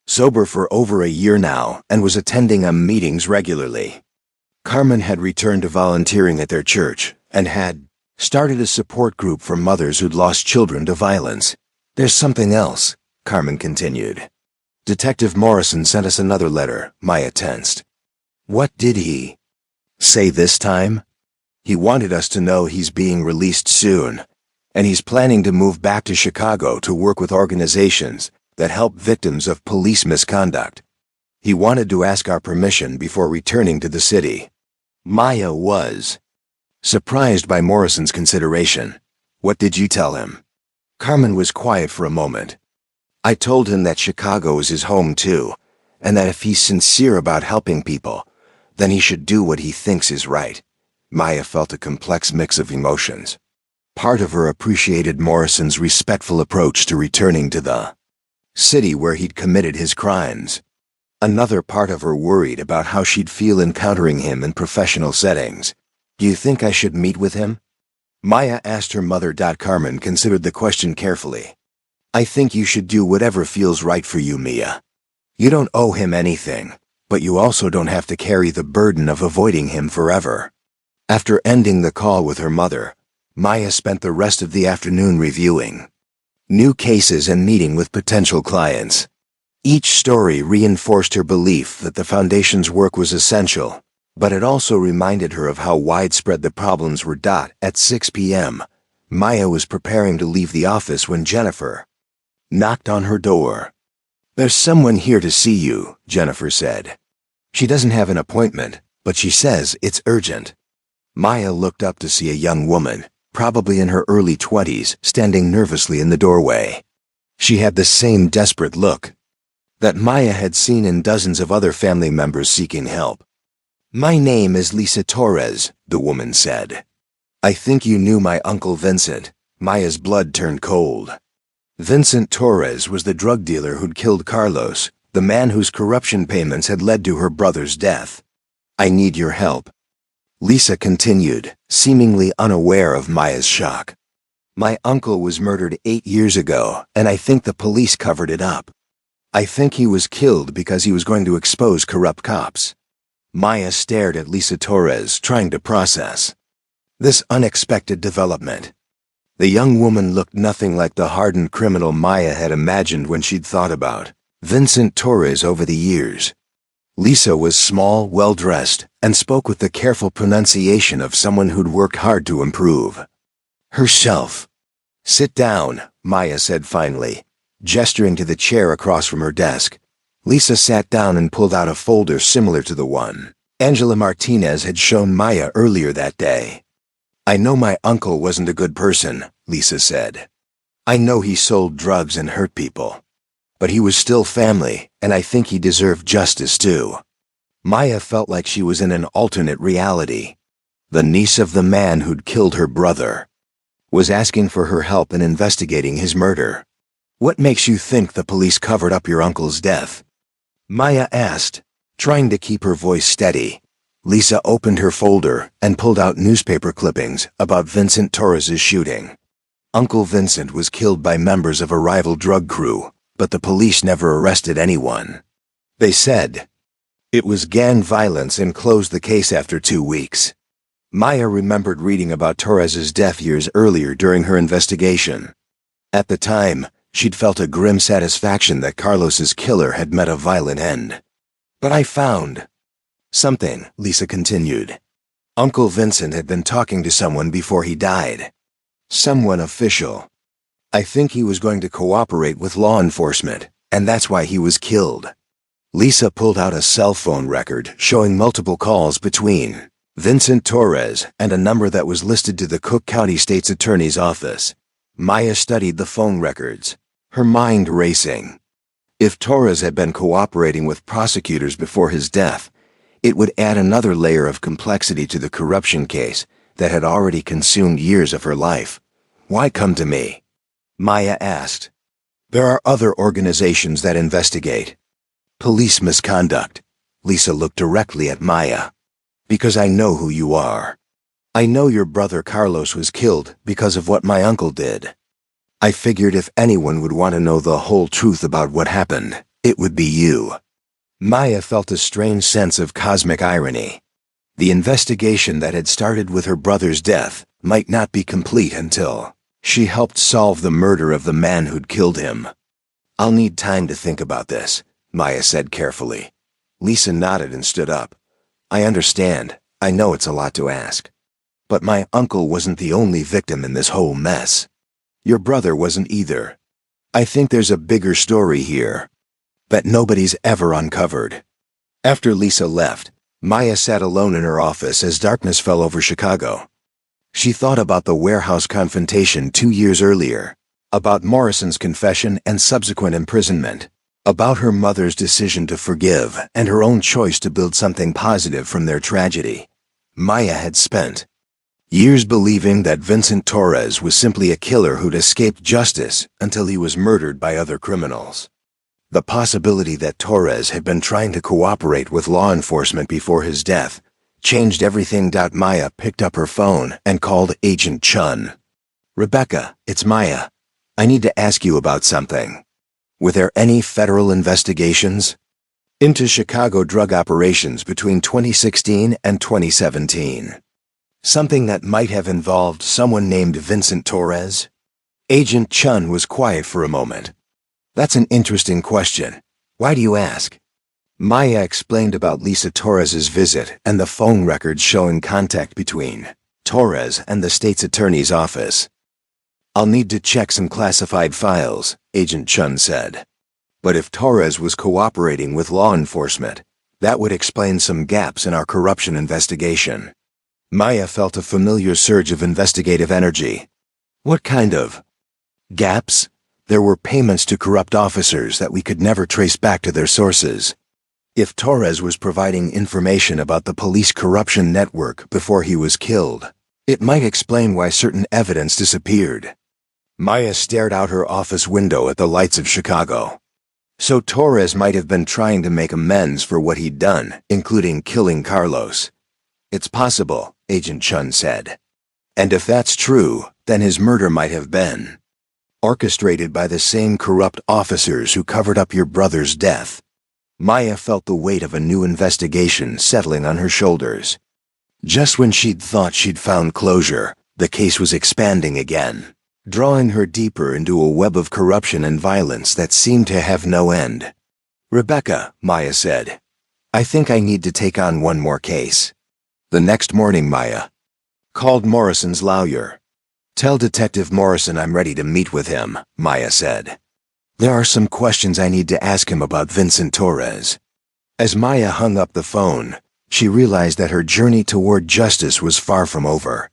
sober for over a year now and was attending meetings regularly. Carmen had returned to volunteering at their church and had started a support group for mothers who'd lost children to violence. "There's something else," Carmen continued. "Detective Morrison sent us another letter." Maya tensed. "What did he say this time?" "He wanted us to know he's being released soon, and he's planning to move back to Chicago to work with organizations that help victims of police misconduct. He wanted to ask our permission before returning to the city." Maya was surprised by Morrison's consideration. "What did you tell him?" Carmen was quiet for a moment. "I told him that Chicago is his home too, and that if he's sincere about helping people, then he should do what he thinks is right." Maya felt a complex mix of emotions. Part of her appreciated Morrison's respectful approach to returning to the city where he'd committed his crimes. Another part of her worried about how she'd feel encountering him in professional settings. "Do you think I should meet with him?" Maya asked her mother. Carmen considered the question carefully. "I think you should do whatever feels right for you, Mia. You don't owe him anything, but you also don't have to carry the burden of avoiding him forever. After ending the call with her mother, Maya spent the rest of the afternoon reviewing new cases and meeting with potential clients. Each story reinforced her belief that the Foundation's work was essential, but it also reminded her of how widespread the problems were. At 6 p.m., Maya was preparing to leave the office when Jennifer knocked on her door. "There's someone here to see you," Jennifer said. "She doesn't have an appointment, but she says it's urgent." Maya looked up to see a young woman, probably in her early 20s, standing nervously in the doorway. She had the same desperate look that Maya had seen in dozens of other family members seeking help. "My name is Lisa Torres," the woman said. "I think you knew my Uncle Vincent." Maya's blood turned cold. Vincent Torres was the drug dealer who'd killed Carlos, the man whose corruption payments had led to her brother's death. "I need your help," Lisa continued, seemingly unaware of Maya's shock. "My uncle was murdered 8 years ago, and I think the police covered it up. I think he was killed because he was going to expose corrupt cops." Maya stared at Lisa Torres, trying to process this unexpected development. The young woman looked nothing like the hardened criminal Maya had imagined when she'd thought about Vincent Torres over the years. Lisa was small, well-dressed, and spoke with the careful pronunciation of someone who'd worked hard to improve herself. "Sit down," Maya said finally, gesturing to the chair across from her desk. Lisa sat down and pulled out a folder similar to the one Angela Martinez had shown Maya earlier that day. "I know my uncle wasn't a good person," Lisa said. "I know he sold drugs and hurt people. But he was still family, and I think he deserved justice too." Maya felt like she was in an alternate reality. The niece of the man who'd killed her brother was asking for her help in investigating his murder. "What makes you think the police covered up your uncle's death?" Maya asked, trying to keep her voice steady. Lisa opened her folder and pulled out newspaper clippings about Vincent Torres's shooting. Uncle Vincent was killed by members of a rival drug crew, but the police never arrested anyone. They said it was gang violence and closed the case after 2 weeks. Maya remembered reading about Torres's death years earlier during her investigation. At the time, she'd felt a grim satisfaction that Carlos's killer had met a violent end. "But I found something," Lisa continued. "Uncle Vincent had been talking to someone before he died. Someone official. I think he was going to cooperate with law enforcement, and that's why he was killed." Lisa pulled out a cell phone record showing multiple calls between Vincent Torres and a number that was listed to the Cook County State's Attorney's Office. Maya studied the phone records, her mind racing. If Torres had been cooperating with prosecutors before his death, it would add another layer of complexity to the corruption case that had already consumed years of her life. "Why come to me?" Maya asked. "There are other organizations that investigate police misconduct." Lisa looked directly at Maya. "Because I know who you are. I know your brother Carlos was killed because of what my uncle did. I figured if anyone would want to know the whole truth about what happened, it would be you." Maya felt a strange sense of cosmic irony. The investigation that had started with her brother's death might not be complete until she helped solve the murder of the man who'd killed him. "I'll need time to think about this," Maya said carefully. Lisa nodded and stood up. "I understand. I know it's a lot to ask. But my uncle wasn't the only victim in this whole mess. Your brother wasn't either. I think there's a bigger story here that nobody's ever uncovered." After Lisa left, Maya sat alone in her office as darkness fell over Chicago. She thought about the warehouse confrontation 2 years earlier, about Morrison's confession and subsequent imprisonment, about her mother's decision to forgive and her own choice to build something positive from their tragedy. Maya had spent years believing that Vincent Torres was simply a killer who'd escaped justice until he was murdered by other criminals. The possibility that Torres had been trying to cooperate with law enforcement before his death changed everything. Maya picked up her phone and called Agent Chun. "Rebecca, it's Maya. I need to ask you about something. Were there any federal investigations?" into Chicago drug operations between 2016 and 2017. Something that might have involved someone named Vincent Torres? Agent Chun was quiet for a moment. That's an interesting question. Why do you ask? Maya explained about Lisa Torres's visit and the phone records showing contact between Torres and the state's attorney's office. I'll need to check some classified files, Agent Chun said. But if Torres was cooperating with law enforcement, that would explain some gaps in our corruption investigation. Maya felt a familiar surge of investigative energy. What kind of gaps? There were payments to corrupt officers that we could never trace back to their sources. If Torres was providing information about the police corruption network before he was killed, it might explain why certain evidence disappeared. Maya stared out her office window at the lights of Chicago. So Torres might have been trying to make amends for what he'd done, including killing Carlos. It's possible, Agent Chun said. And if that's true, then his murder might have been orchestrated by the same corrupt officers who covered up your brother's death. Maya felt the weight of a new investigation settling on her shoulders. Just when she'd thought she'd found closure, the case was expanding again, drawing her deeper into a web of corruption and violence that seemed to have no end. Rebecca, Maya said, I think I need to take on one more case. The next morning, Maya called Morrison's lawyer. Tell Detective Morrison I'm ready to meet with him, Maya said. There are some questions I need to ask him about Vincent Torres. As Maya hung up the phone, she realized that her journey toward justice was far from over.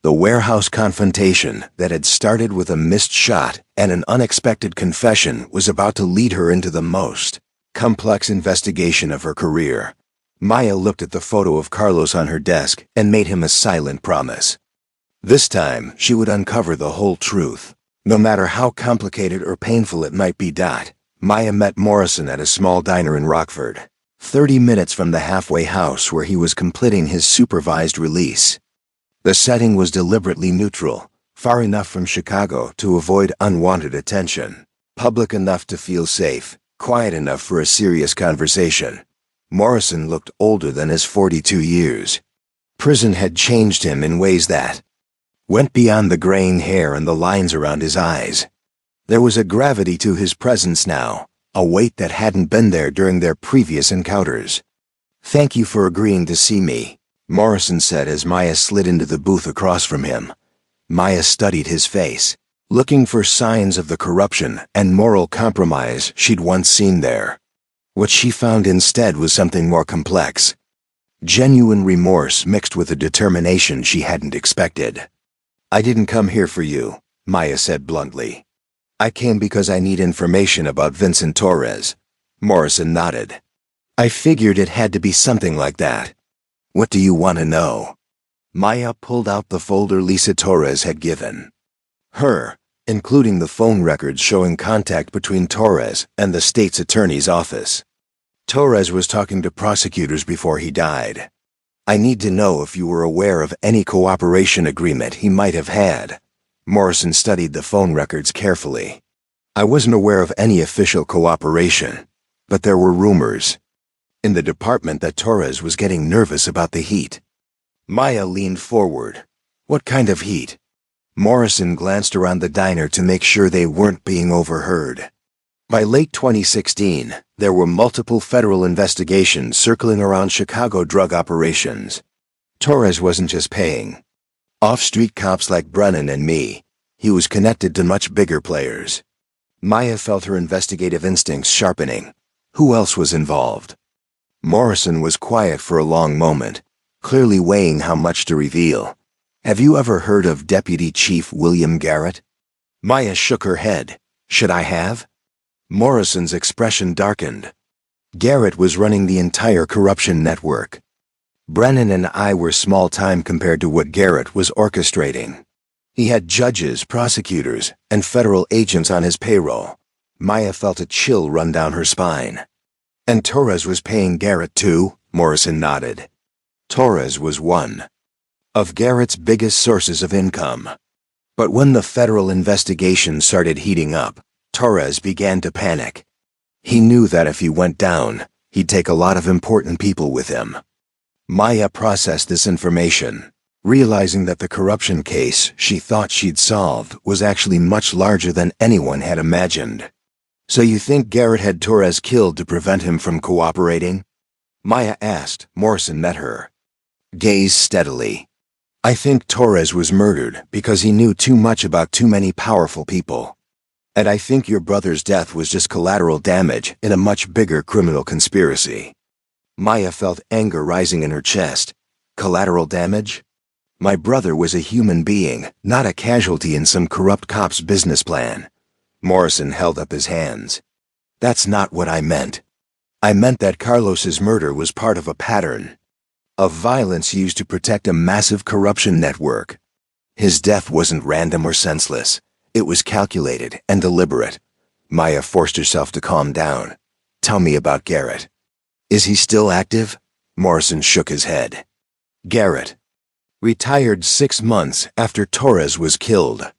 The warehouse confrontation that had started with a missed shot and an unexpected confession was about to lead her into the most complex investigation of her career. Maya looked at the photo of Carlos on her desk and made him a silent promise. This time, she would uncover the whole truth. No matter how complicated or painful it might be. Maya met Morrison at a small diner in Rockford, 30 minutes from the halfway house where he was completing his supervised release. The setting was deliberately neutral, far enough from Chicago to avoid unwanted attention, public enough to feel safe, quiet enough for a serious conversation. Morrison looked older than his 42 years. Prison had changed him in ways that went beyond the graying hair and the lines around his eyes. There was a gravity to his presence now, a weight that hadn't been there during their previous encounters. Thank you for agreeing to see me, Morrison said as Maya slid into the booth across from him. Maya studied his face, looking for signs of the corruption and moral compromise she'd once seen there. What she found instead was something more complex. Genuine remorse mixed with a determination she hadn't expected. I didn't come here for you, Maya said bluntly. I came because I need information about Vincent Torres. Morrison nodded. I figured it had to be something like that. What do you want to know? Maya pulled out the folder Lisa Torres had given her, including the phone records showing contact between Torres and the state's attorney's office. Torres was talking to prosecutors before he died. I need to know if you were aware of any cooperation agreement he might have had. Morrison studied the phone records carefully. I wasn't aware of any official cooperation, but there were rumors in the department that Torres was getting nervous about the heat. Maya leaned forward. What kind of heat? Morrison glanced around the diner to make sure they weren't being overheard. By late 2016, there were multiple federal investigations circling around Chicago drug operations. Torres wasn't just paying off-street cops like Brennan and me. He was connected to much bigger players. Maya felt her investigative instincts sharpening. Who else was involved? Morrison was quiet for a long moment, clearly weighing how much to reveal. Have you ever heard of Deputy Chief William Garrett? Maya shook her head. Should I have? Morrison's expression darkened. Garrett was running the entire corruption network. Brennan and I were small time compared to what Garrett was orchestrating. He had judges, prosecutors, and federal agents on his payroll. Maya felt a chill run down her spine. And Torres was paying Garrett too? Morrison nodded. Torres was one of Garrett's biggest sources of income. But when the federal investigation started heating up, Torres began to panic. He knew that if he went down, He'd take a lot of important people with him. Maya processed this information, realizing that the corruption case she thought she'd solved was actually much larger than anyone had imagined. So you think Garrett had Torres killed to prevent him from cooperating? Maya asked. Morrison met her gaze steadily. I think Torres was murdered because he knew too much about too many powerful people. And I think your brother's death was just collateral damage in a much bigger criminal conspiracy. Maya felt anger rising in her chest. Collateral damage? My brother was a human being, not a casualty in some corrupt cop's business plan. Morrison held up his hands. That's not what I meant. I meant that Carlos's murder was part of a pattern of violence used to protect a massive corruption network. His death wasn't random or senseless. It was calculated and deliberate. Maya forced herself to calm down. Tell me about Garrett. Is he still active? Morrison shook his head. Garrett retired 6 months after Torres was killed.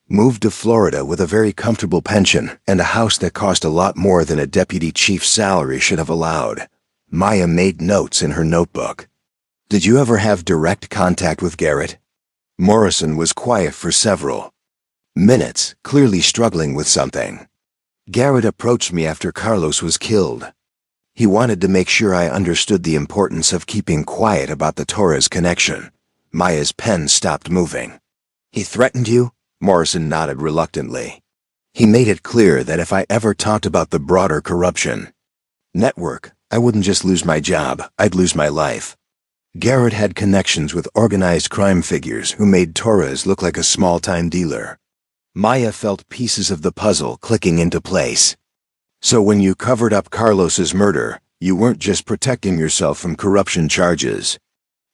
Moved to Florida with a very comfortable pension and a house that cost a lot more than a deputy chief's salary should have allowed. Maya made notes in her notebook. Did you ever have direct contact with Garrett? Morrison was quiet for several minutes, clearly struggling with something. Garrett approached me after Carlos was killed. He wanted to make sure I understood the importance of keeping quiet about the Torres connection. Maya's pen stopped moving. He threatened you? Morrison nodded reluctantly. He made it clear that if I ever talked about the broader corruption network, I wouldn't just lose my job, I'd lose my life. Garrett had connections with organized crime figures who made Torres look like a small-time dealer. Maya felt pieces of the puzzle clicking into place. So when you covered up Carlos's murder, you weren't just protecting yourself from corruption charges.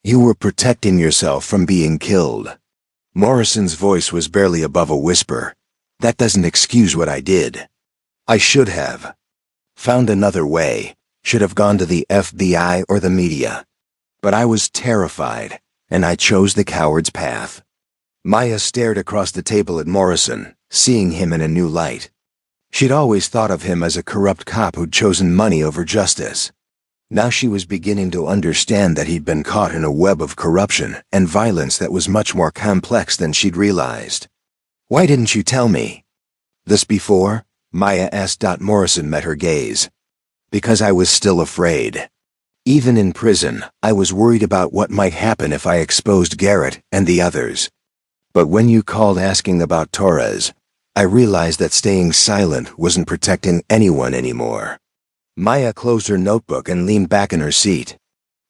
You were protecting yourself from being killed. Morrison's voice was barely above a whisper. That doesn't excuse what I did. I should have found another way, should have gone to the FBI or the media. But I was terrified, and I chose the coward's path. Maya stared across the table at Morrison, seeing him in a new light. She'd always thought of him as a corrupt cop who'd chosen money over justice. Now she was beginning to understand that he'd been caught in a web of corruption and violence that was much more complex than she'd realized. Why didn't you tell me this before? Maya asked. Morrison met her gaze. Because I was still afraid. Even in prison, I was worried about what might happen if I exposed Garrett and the others. But when you called asking about Torres, I realized that staying silent wasn't protecting anyone anymore. Maya closed her notebook and leaned back in her seat.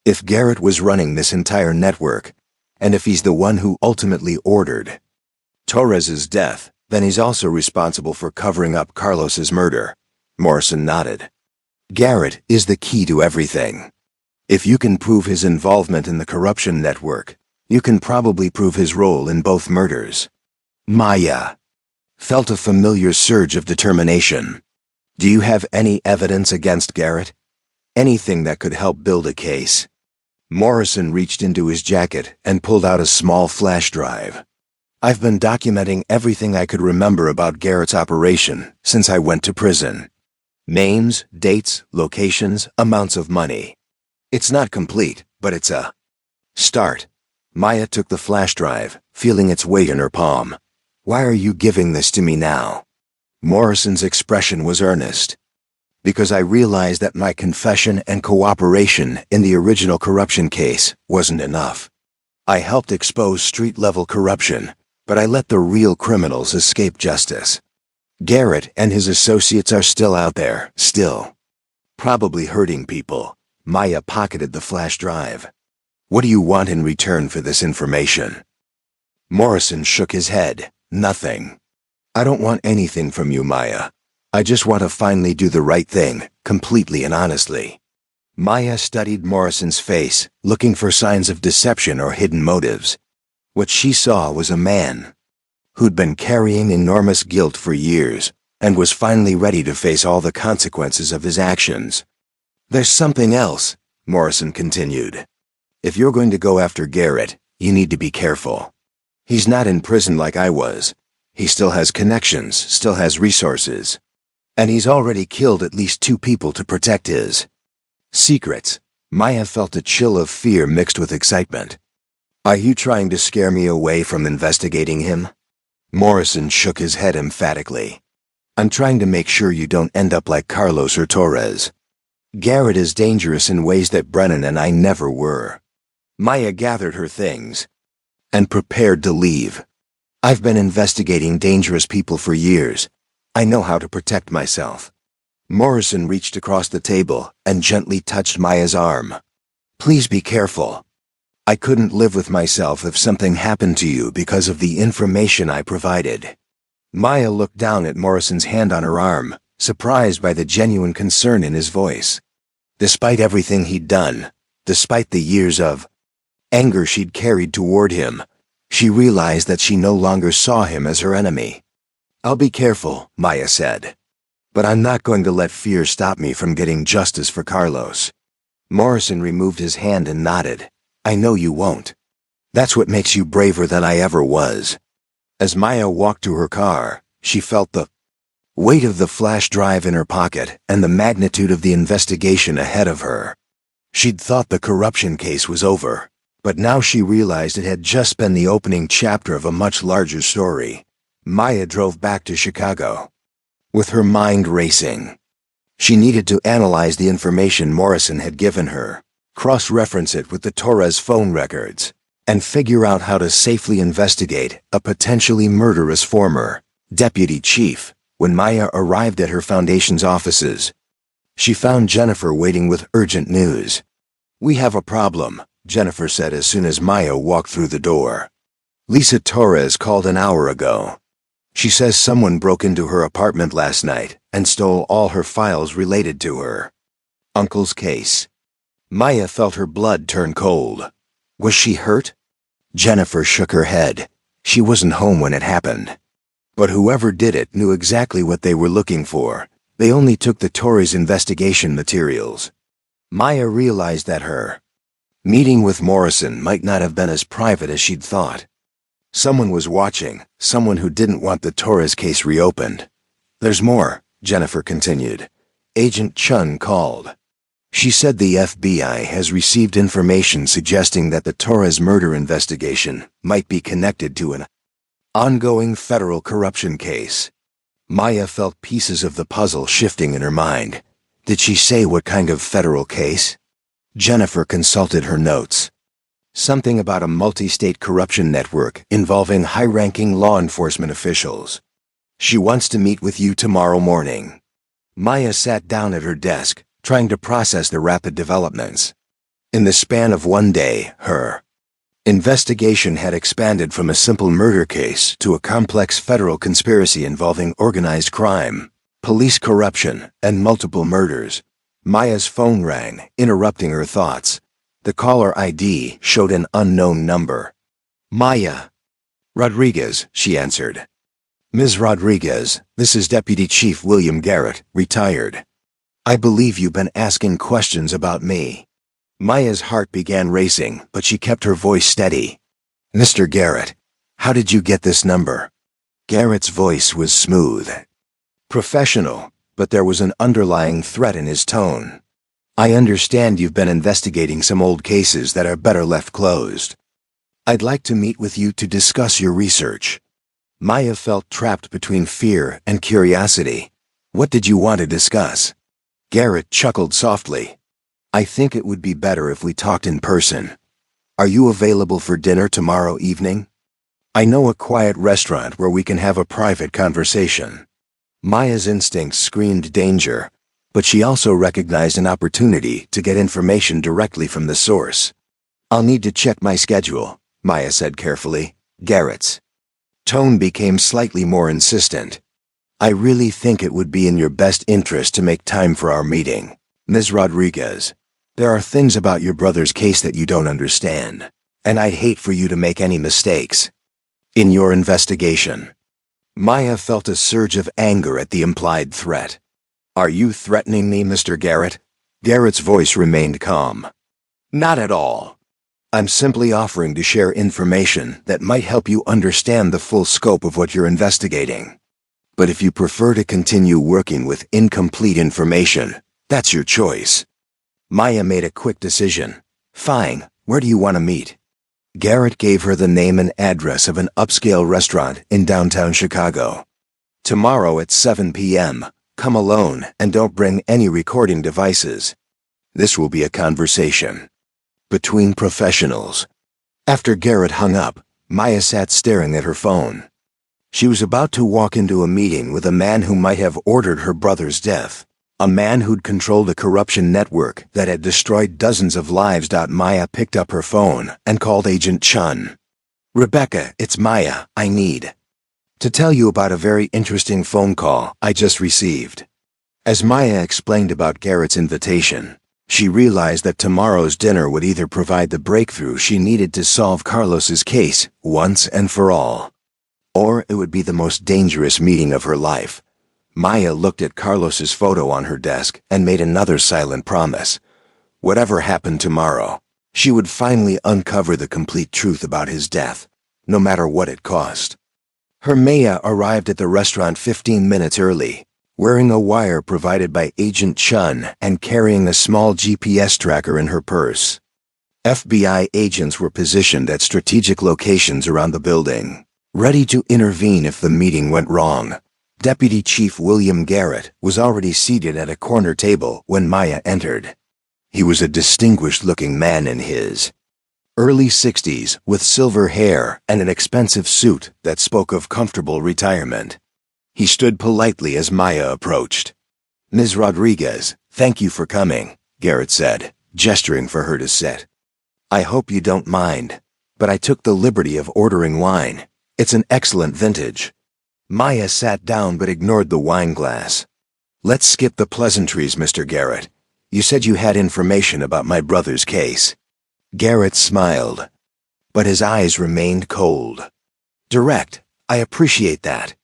If Garrett was running this entire network, and if he's the one who ultimately ordered Torres's death, then he's also responsible for covering up Carlos's murder. Morrison nodded. Garrett is the key to everything. If you can prove his involvement in the corruption network, you can probably prove his role in both murders. Maya felt a familiar surge of determination. Do you have any evidence against Garrett? Anything that could help build a case? Morrison reached into his jacket and pulled out a small flash drive. I've been documenting everything I could remember about Garrett's operation since I went to prison. Names, dates, locations, amounts of money. It's not complete, but it's a start. Maya took the flash drive, feeling its weight in her palm. Why are you giving this to me now? Morrison's expression was earnest. Because I realized that my confession and cooperation in the original corruption case wasn't enough. I helped expose street-level corruption, but I let the real criminals escape justice. Garrett and his associates are still out there, still. Probably hurting people. Maya pocketed the flash drive. What do you want in return for this information? Morrison shook his head. Nothing. I don't want anything from you, Maya. I just want to finally do the right thing, completely and honestly. Maya studied Morrison's face, looking for signs of deception or hidden motives. What she saw was a man who'd been carrying enormous guilt for years and was finally ready to face all the consequences of his actions. There's something else, Morrison continued. If you're going to go after Garrett, you need to be careful. He's not in prison like I was. He still has connections, still has resources. And he's already killed at least 2 people to protect his Secrets. Maya felt a chill of fear mixed with excitement. Are you trying to scare me away from investigating him? Morrison shook his head emphatically. I'm trying to make sure you don't end up like Carlos or Torres. Garrett is dangerous in ways that Brennan and I never were. Maya gathered her things and prepared to leave. I've been investigating dangerous people for years. I know how to protect myself. Morrison reached across the table and gently touched Maya's arm. Please be careful. I couldn't live with myself if something happened to you because of the information I provided. Maya looked down at Morrison's hand on her arm, surprised by the genuine concern in his voice. Despite everything he'd done, despite the years of anger she'd carried toward him, she realized that she no longer saw him as her enemy. I'll be careful, Maya said. But I'm not going to let fear stop me from getting justice for Carlos. Morrison removed his hand and nodded. I know you won't. That's what makes you braver than I ever was. As Maya walked to her car, she felt the weight of the flash drive in her pocket and the magnitude of the investigation ahead of her. She'd thought the corruption case was over, but now she realized it had just been the opening chapter of a much larger story. Maya drove back to Chicago, with her mind racing. She needed to analyze the information Morrison had given her, cross-reference it with the Torres phone records, and figure out how to safely investigate a potentially murderous former deputy chief. When Maya arrived at her foundation's offices, she found Jennifer waiting with urgent news. We have a problem, Jennifer said as soon as Maya walked through the door. Lisa Torres called an hour ago. She says someone broke into her apartment last night and stole all her files related to her uncle's case. Maya felt her blood turn cold. Was she hurt? Jennifer shook her head. She wasn't home when it happened. But whoever did it knew exactly what they were looking for. They only took the Torres investigation materials. Maya realized that her meeting with Morrison might not have been as private as she'd thought. Someone was watching, someone who didn't want the Torres case reopened. There's more, Jennifer continued. Agent Chun called. She said the FBI has received information suggesting that the Torres murder investigation might be connected to an ongoing federal corruption case. Maya felt pieces of the puzzle shifting in her mind. Did she say what kind of federal case? Jennifer consulted her notes. Something about a multi-state corruption network involving high-ranking law enforcement officials. She wants to meet with you tomorrow morning. Maya sat down at her desk, trying to process the rapid developments. In the span of one day, her investigation had expanded from a simple murder case to a complex federal conspiracy involving organized crime, police corruption, and multiple murders. Maya's phone rang, interrupting her thoughts. The caller ID showed an unknown number. Maya. Rodriguez, she answered. Ms. Rodriguez, this is Deputy Chief William Garrett, retired. I believe you've been asking questions about me. Maya's heart began racing, but she kept her voice steady. Mr. Garrett, how did you get this number? Garrett's voice was smooth, professional, but there was an underlying threat in his tone. I understand you've been investigating some old cases that are better left closed. I'd like to meet with you to discuss your research. Maya felt trapped between fear and curiosity. What did you want to discuss? Garrett chuckled softly. I think it would be better if we talked in person. Are you available for dinner tomorrow evening? I know a quiet restaurant where we can have a private conversation. Maya's instincts screamed danger, but she also recognized an opportunity to get information directly from the source. I'll need to check my schedule, Maya said carefully. Garrett's tone became slightly more insistent. I really think it would be in your best interest to make time for our meeting. Ms. Rodriguez, there are things about your brother's case that you don't understand, and I'd hate for you to make any mistakes in your investigation. Maya felt a surge of anger at the implied threat. Are you threatening me, Mr. Garrett? Garrett's voice remained calm. Not at all. I'm simply offering to share information that might help you understand the full scope of what you're investigating. But if you prefer to continue working with incomplete information, that's your choice. Maya made a quick decision. Fine, where do you want to meet? Garrett gave her the name and address of an upscale restaurant in downtown Chicago. Tomorrow at 7 p.m., come alone and don't bring any recording devices. This will be a conversation between professionals. After Garrett hung up, Maya sat staring at her phone. She was about to walk into a meeting with a man who might have ordered her brother's death. A man who'd controlled a corruption network that had destroyed dozens of lives. Maya picked up her phone and called Agent Chun. Rebecca, it's Maya. I need to tell you about a very interesting phone call I just received. As Maya explained about Garrett's invitation, she realized that tomorrow's dinner would either provide the breakthrough she needed to solve Carlos's case once and for all, or it would be the most dangerous meeting of her life. Maya looked at Carlos's photo on her desk and made another silent promise. Whatever happened tomorrow, she would finally uncover the complete truth about his death, no matter what it cost. Her Maya arrived at the restaurant 15 minutes early, wearing a wire provided by Agent Chun and carrying a small GPS tracker in her purse. FBI agents were positioned at strategic locations around the building, ready to intervene if the meeting went wrong. Deputy Chief William Garrett was already seated at a corner table when Maya entered. He was a distinguished-looking man in his early 60s, with silver hair and an expensive suit that spoke of comfortable retirement. He stood politely as Maya approached. Ms. Rodriguez, thank you for coming, Garrett said, gesturing for her to sit. I hope you don't mind, but I took the liberty of ordering wine. It's an excellent vintage. Maya sat down but ignored the wine glass. Let's skip the pleasantries, Mr. Garrett. You said you had information about my brother's case. Garrett smiled, but his eyes remained cold. Direct, I appreciate that.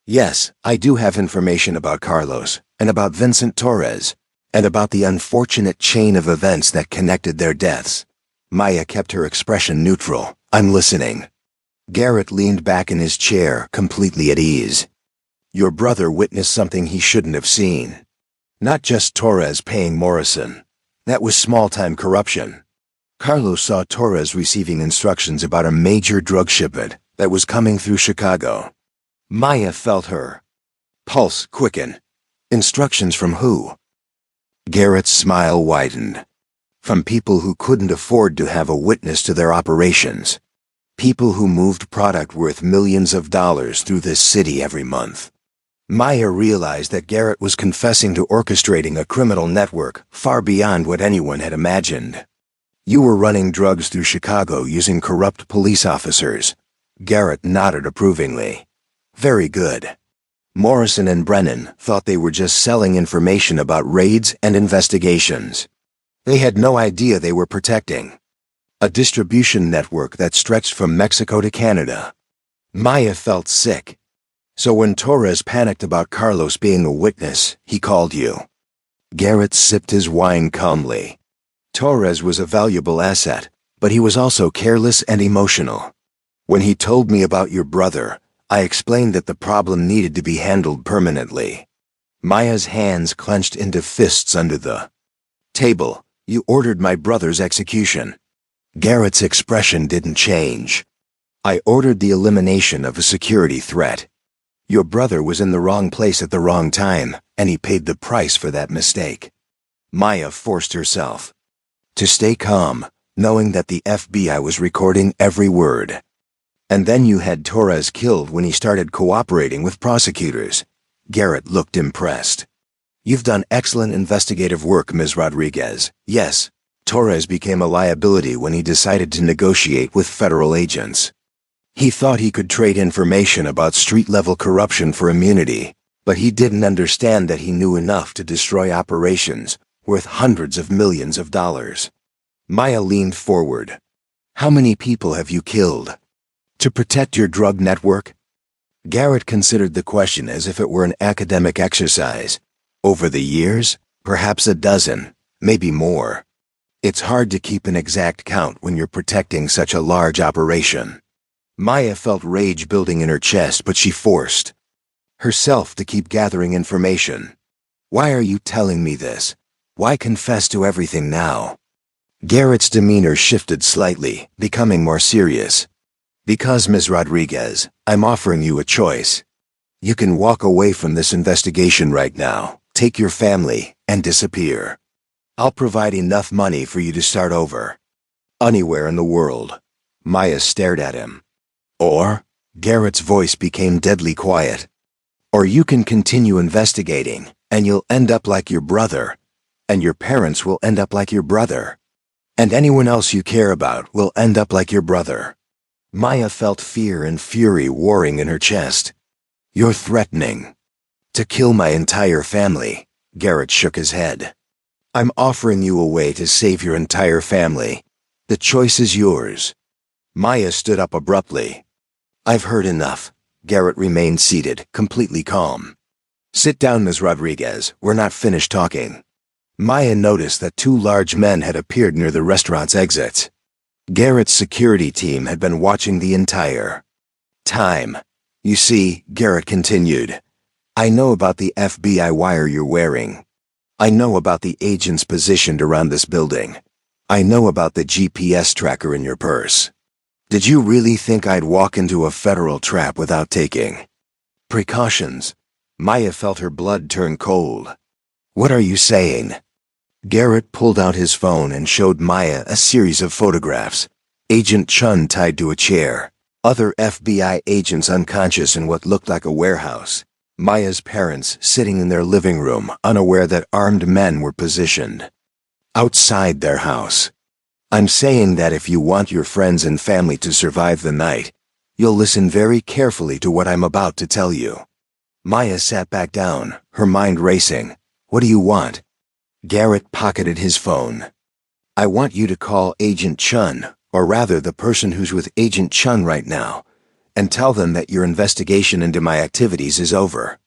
Yes, I do have information about Carlos, and about Vincent Torres, and about the unfortunate chain of events that connected their deaths. Maya kept her expression neutral. I'm listening. Garrett leaned back in his chair, completely at ease. Your brother witnessed something he shouldn't have seen. Not just Torres paying Morrison. That was small-time corruption. Carlos saw Torres receiving instructions about a major drug shipment that was coming through Chicago. Maya felt her pulse quicken. Instructions from who? Garrett's smile widened. From people who couldn't afford to have a witness to their operations. People who moved product worth millions of dollars through this city every month. Maya realized that Garrett was confessing to orchestrating a criminal network far beyond what anyone had imagined. You were running drugs through Chicago using corrupt police officers. Garrett nodded approvingly. Very good. Morrison and Brennan thought they were just selling information about raids and investigations. They had no idea they were protecting a distribution network that stretched from Mexico to Canada. Maya felt sick. So when Torres panicked about Carlos being a witness, he called you. Garrett sipped his wine calmly. Torres was a valuable asset, but he was also careless and emotional. When he told me about your brother, I explained that the problem needed to be handled permanently. Maya's hands clenched into fists under the table. You ordered my brother's execution. Garrett's expression didn't change. I ordered the elimination of a security threat. Your brother was in the wrong place at the wrong time, and he paid the price for that mistake. Maya forced herself to stay calm, knowing that the FBI was recording every word. And then you had Torres killed when he started cooperating with prosecutors. Garrett looked impressed. You've done excellent investigative work, Ms. Rodriguez. Yes, Torres became a liability when he decided to negotiate with federal agents. He thought he could trade information about street-level corruption for immunity, but he didn't understand that he knew enough to destroy operations worth hundreds of millions of dollars. Maya leaned forward. How many people have you killed? To protect your drug network? Garrett considered the question as if it were an academic exercise. Over the years, perhaps a dozen, maybe more. It's hard to keep an exact count when you're protecting such a large operation. Maya felt rage building in her chest, but she forced herself to keep gathering information. Why are you telling me this? Why confess to everything now? Garrett's demeanor shifted slightly, becoming more serious. Because, Ms. Rodriguez, I'm offering you a choice. You can walk away from this investigation right now, take your family, and disappear. I'll provide enough money for you to start over. Anywhere in the world. Maya stared at him. Or, Garrett's voice became deadly quiet. Or you can continue investigating, and you'll end up like your brother. And your parents will end up like your brother. And anyone else you care about will end up like your brother. Maya felt fear and fury warring in her chest. You're threatening. To kill my entire family. Garrett shook his head. I'm offering you a way to save your entire family. The choice is yours. Maya stood up abruptly. I've heard enough. Garrett remained seated, completely calm. Sit down, Ms. Rodriguez. We're not finished talking. Maya noticed that two large men had appeared near the restaurant's exits. Garrett's security team had been watching the entire time. You see, Garrett continued, I know about the FBI wire you're wearing. I know about the agents positioned around this building. I know about the GPS tracker in your purse. Did you really think I'd walk into a federal trap without taking precautions? Maya felt her blood turn cold. What are you saying? Garrett pulled out his phone and showed Maya a series of photographs. Agent Chun tied to a chair. Other FBI agents unconscious in what looked like a warehouse. Maya's parents sitting in their living room, unaware that armed men were positioned outside their house. I'm saying that if you want your friends and family to survive the night, you'll listen very carefully to what I'm about to tell you. Maya sat back down, her mind racing. What do you want? Garrett pocketed his phone. I want you to call Agent Chun, or rather the person who's with Agent Chun right now, and tell them that your investigation into my activities is over.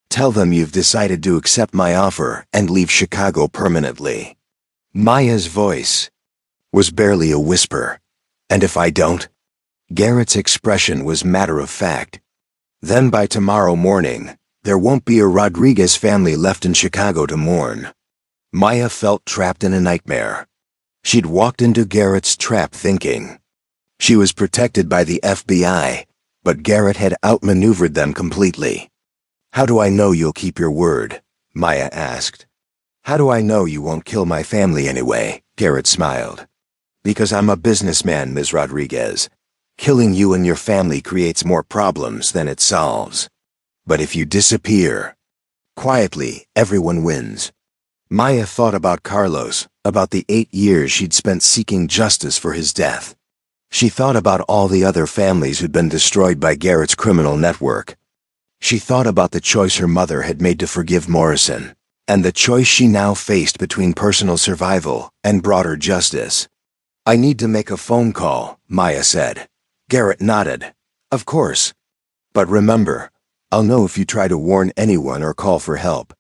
Tell them you've decided to accept my offer and leave Chicago permanently. Maya's voice was barely a whisper. And if I don't? Garrett's expression was matter-of-fact. Then by tomorrow morning, there won't be a Rodriguez family left in Chicago to mourn. Maya felt trapped in a nightmare. She'd walked into Garrett's trap thinking she was protected by the FBI, but Garrett had outmaneuvered them completely. How do I know you'll keep your word? Maya asked. How do I know you won't kill my family anyway? Garrett smiled. Because I'm a businessman, Ms. Rodriguez. Killing you and your family creates more problems than it solves. But if you disappear quietly, everyone wins. Maya thought about Carlos, about the 8 years she'd spent seeking justice for his death. She thought about all the other families who'd been destroyed by Garrett's criminal network. She thought about the choice her mother had made to forgive Morrison, and the choice she now faced between personal survival and broader justice. I need to make a phone call, Maya said. Garrett nodded. Of course. But remember, I'll know if you try to warn anyone or call for help.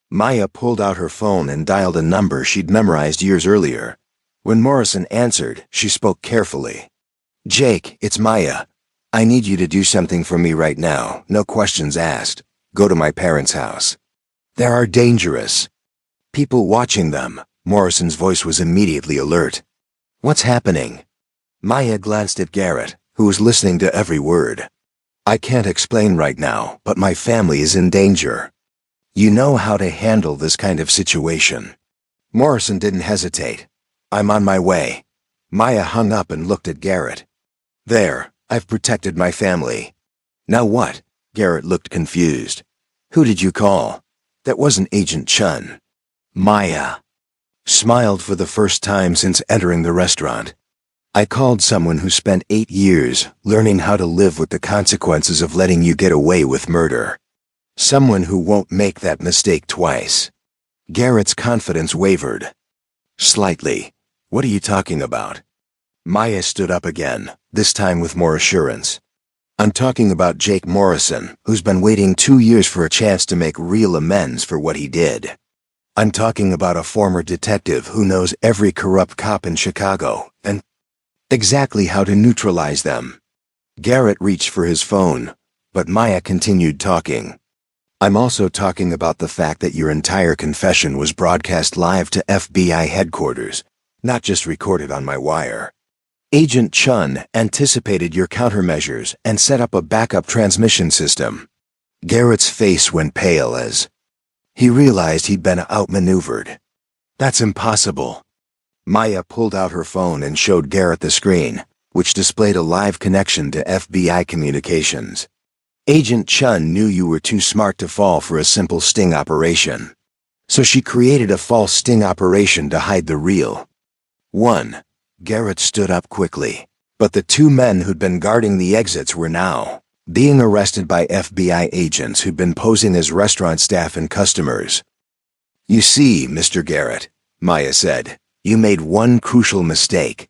Maya pulled out her phone and dialed a number she'd memorized years earlier. When Morrison answered, she spoke carefully. Jake, it's Maya. I need you to do something for me right now, no questions asked. Go to my parents' house. There are dangerous people watching them. Morrison's voice was immediately alert. What's happening? Maya glanced at Garrett, who was listening to every word. I can't explain right now, but my family is in danger. You know how to handle this kind of situation. Morrison didn't hesitate. I'm on my way. Maya hung up and looked at Garrett. There, I've protected my family. Now what? Garrett looked confused. Who did you call? That wasn't Agent Chun. Maya smiled for the first time since entering the restaurant. I called someone who spent 8 years learning how to live with the consequences of letting you get away with murder. Someone who won't make that mistake twice. Garrett's confidence wavered slightly. What are you talking about? Maya stood up again, this time with more assurance. I'm talking about Jake Morrison, who's been waiting 2 years for a chance to make real amends for what he did. I'm talking about a former detective who knows every corrupt cop in Chicago and exactly how to neutralize them. Garrett reached for his phone, but Maya continued talking. I'm also talking about the fact that your entire confession was broadcast live to FBI headquarters, not just recorded on my wire. Agent Chun anticipated your countermeasures and set up a backup transmission system. Garrett's face went pale as he realized he'd been outmaneuvered. That's impossible. Maya pulled out her phone and showed Garrett the screen, which displayed a live connection to FBI communications. Agent Chun knew you were too smart to fall for a simple sting operation. So she created a false sting operation to hide the real one. Garrett stood up quickly, but the two men who'd been guarding the exits were now being arrested by FBI agents who'd been posing as restaurant staff and customers. You see, Mr. Garrett, Maya said, you made one crucial mistake.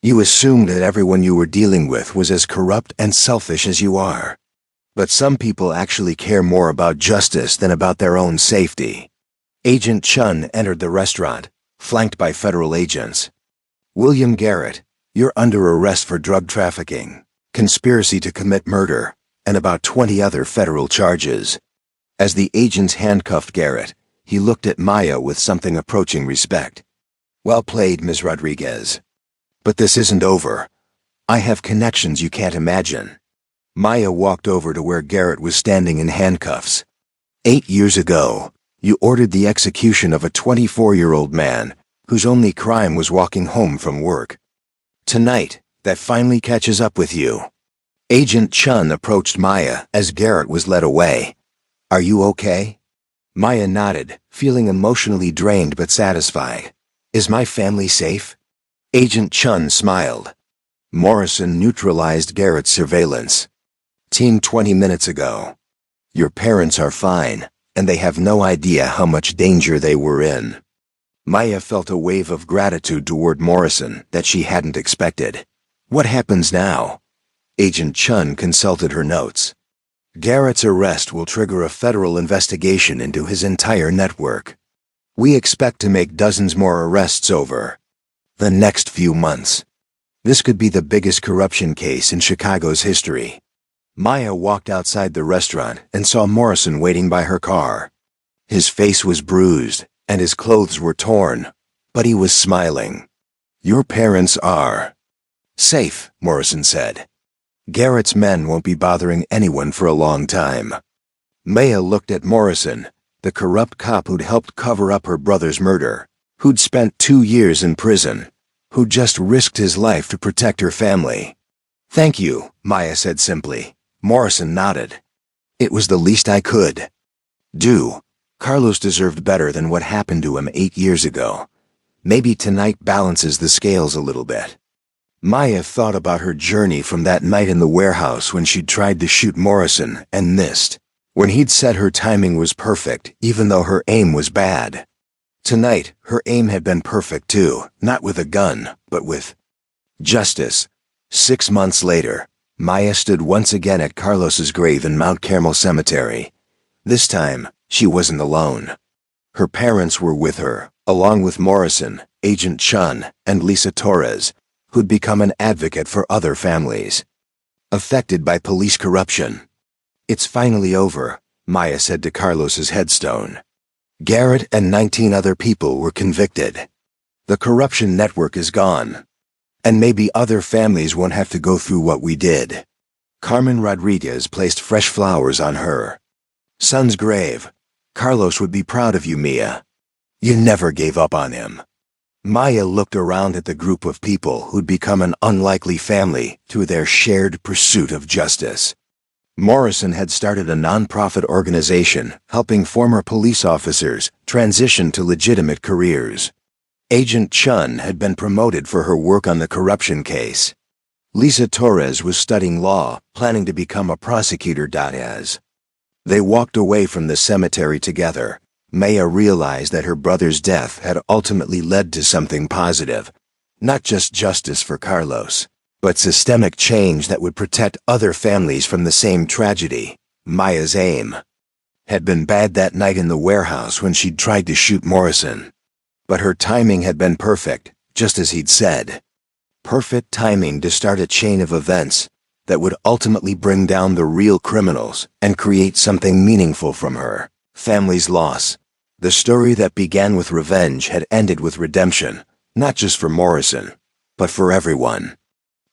You assumed that everyone you were dealing with was as corrupt and selfish as you are. But some people actually care more about justice than about their own safety. Agent Chun entered the restaurant, flanked by federal agents. William Garrett, you're under arrest for drug trafficking, conspiracy to commit murder, and about 20 other federal charges. As the agents handcuffed Garrett, he looked at Maya with something approaching respect. Well played, Ms. Rodriguez. But this isn't over. I have connections you can't imagine. Maya walked over to where Garrett was standing in handcuffs. 8 years ago, you ordered the execution of a 24-year-old man whose only crime was walking home from work. Tonight, that finally catches up with you. Agent Chun approached Maya as Garrett was led away. Are you okay? Maya nodded, feeling emotionally drained but satisfied. Is my family safe? Agent Chun smiled. Morrison neutralized Garrett's surveillance. 20 minutes ago. Your parents are fine, and they have no idea how much danger they were in. Maya felt a wave of gratitude toward Morrison that she hadn't expected. What happens now? Agent Chun consulted her notes. Garrett's arrest will trigger a federal investigation into his entire network. We expect to make dozens more arrests over the next few months. This could be the biggest corruption case in Chicago's history. Maya walked outside the restaurant and saw Morrison waiting by her car. His face was bruised, and his clothes were torn, but he was smiling. Your parents are safe, Morrison said. Garrett's men won't be bothering anyone for a long time. Maya looked at Morrison, the corrupt cop who'd helped cover up her brother's murder, who'd spent 2 years in prison, who'd just risked his life to protect her family. Thank you, Maya said simply. Morrison nodded. It was the least I could do. Carlos deserved better than what happened to him 8 years ago. Maybe tonight balances the scales a little bit. Maya thought about her journey from that night in the warehouse when she'd tried to shoot Morrison and missed, when he'd said her timing was perfect even though her aim was bad. Tonight, her aim had been perfect too, not with a gun, but with justice. 6 months later, Maya stood once again at Carlos's grave in Mount Carmel Cemetery. This time, she wasn't alone. Her parents were with her, along with Morrison, Agent Chun, and Lisa Torres, who'd become an advocate for other families affected by police corruption. It's finally over, Maya said to Carlos's headstone. Garrett and 19 other people were convicted. The corruption network is gone. And maybe other families won't have to go through what we did. Carmen Rodriguez placed fresh flowers on her son's grave. Carlos would be proud of you, Mia. You never gave up on him. Maya looked around at the group of people who'd become an unlikely family through their shared pursuit of justice. Morrison had started a non-profit organization helping former police officers transition to legitimate careers. Agent Chun had been promoted for her work on the corruption case. Lisa Torres was studying law, planning to become a prosecutor. As they walked away from the cemetery together, Maya realized that her brother's death had ultimately led to something positive. Not just justice for Carlos, but systemic change that would protect other families from the same tragedy. Maya's aim had been bad that night in the warehouse when she'd tried to shoot Morrison. But her timing had been perfect, just as he'd said. Perfect timing to start a chain of events that would ultimately bring down the real criminals and create something meaningful from her family's loss. The story that began with revenge had ended with redemption, not just for Morrison, but for everyone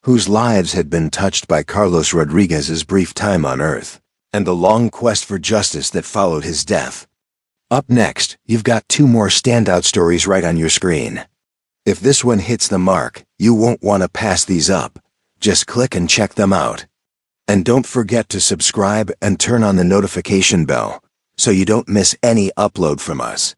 whose lives had been touched by Carlos Rodriguez's brief time on Earth, and the long quest for justice that followed his death. Up next, you've got two more standout stories right on your screen. If this one hits the mark, you won't want to pass these up. Just click and check them out. And don't forget to subscribe and turn on the notification bell so you don't miss any upload from us.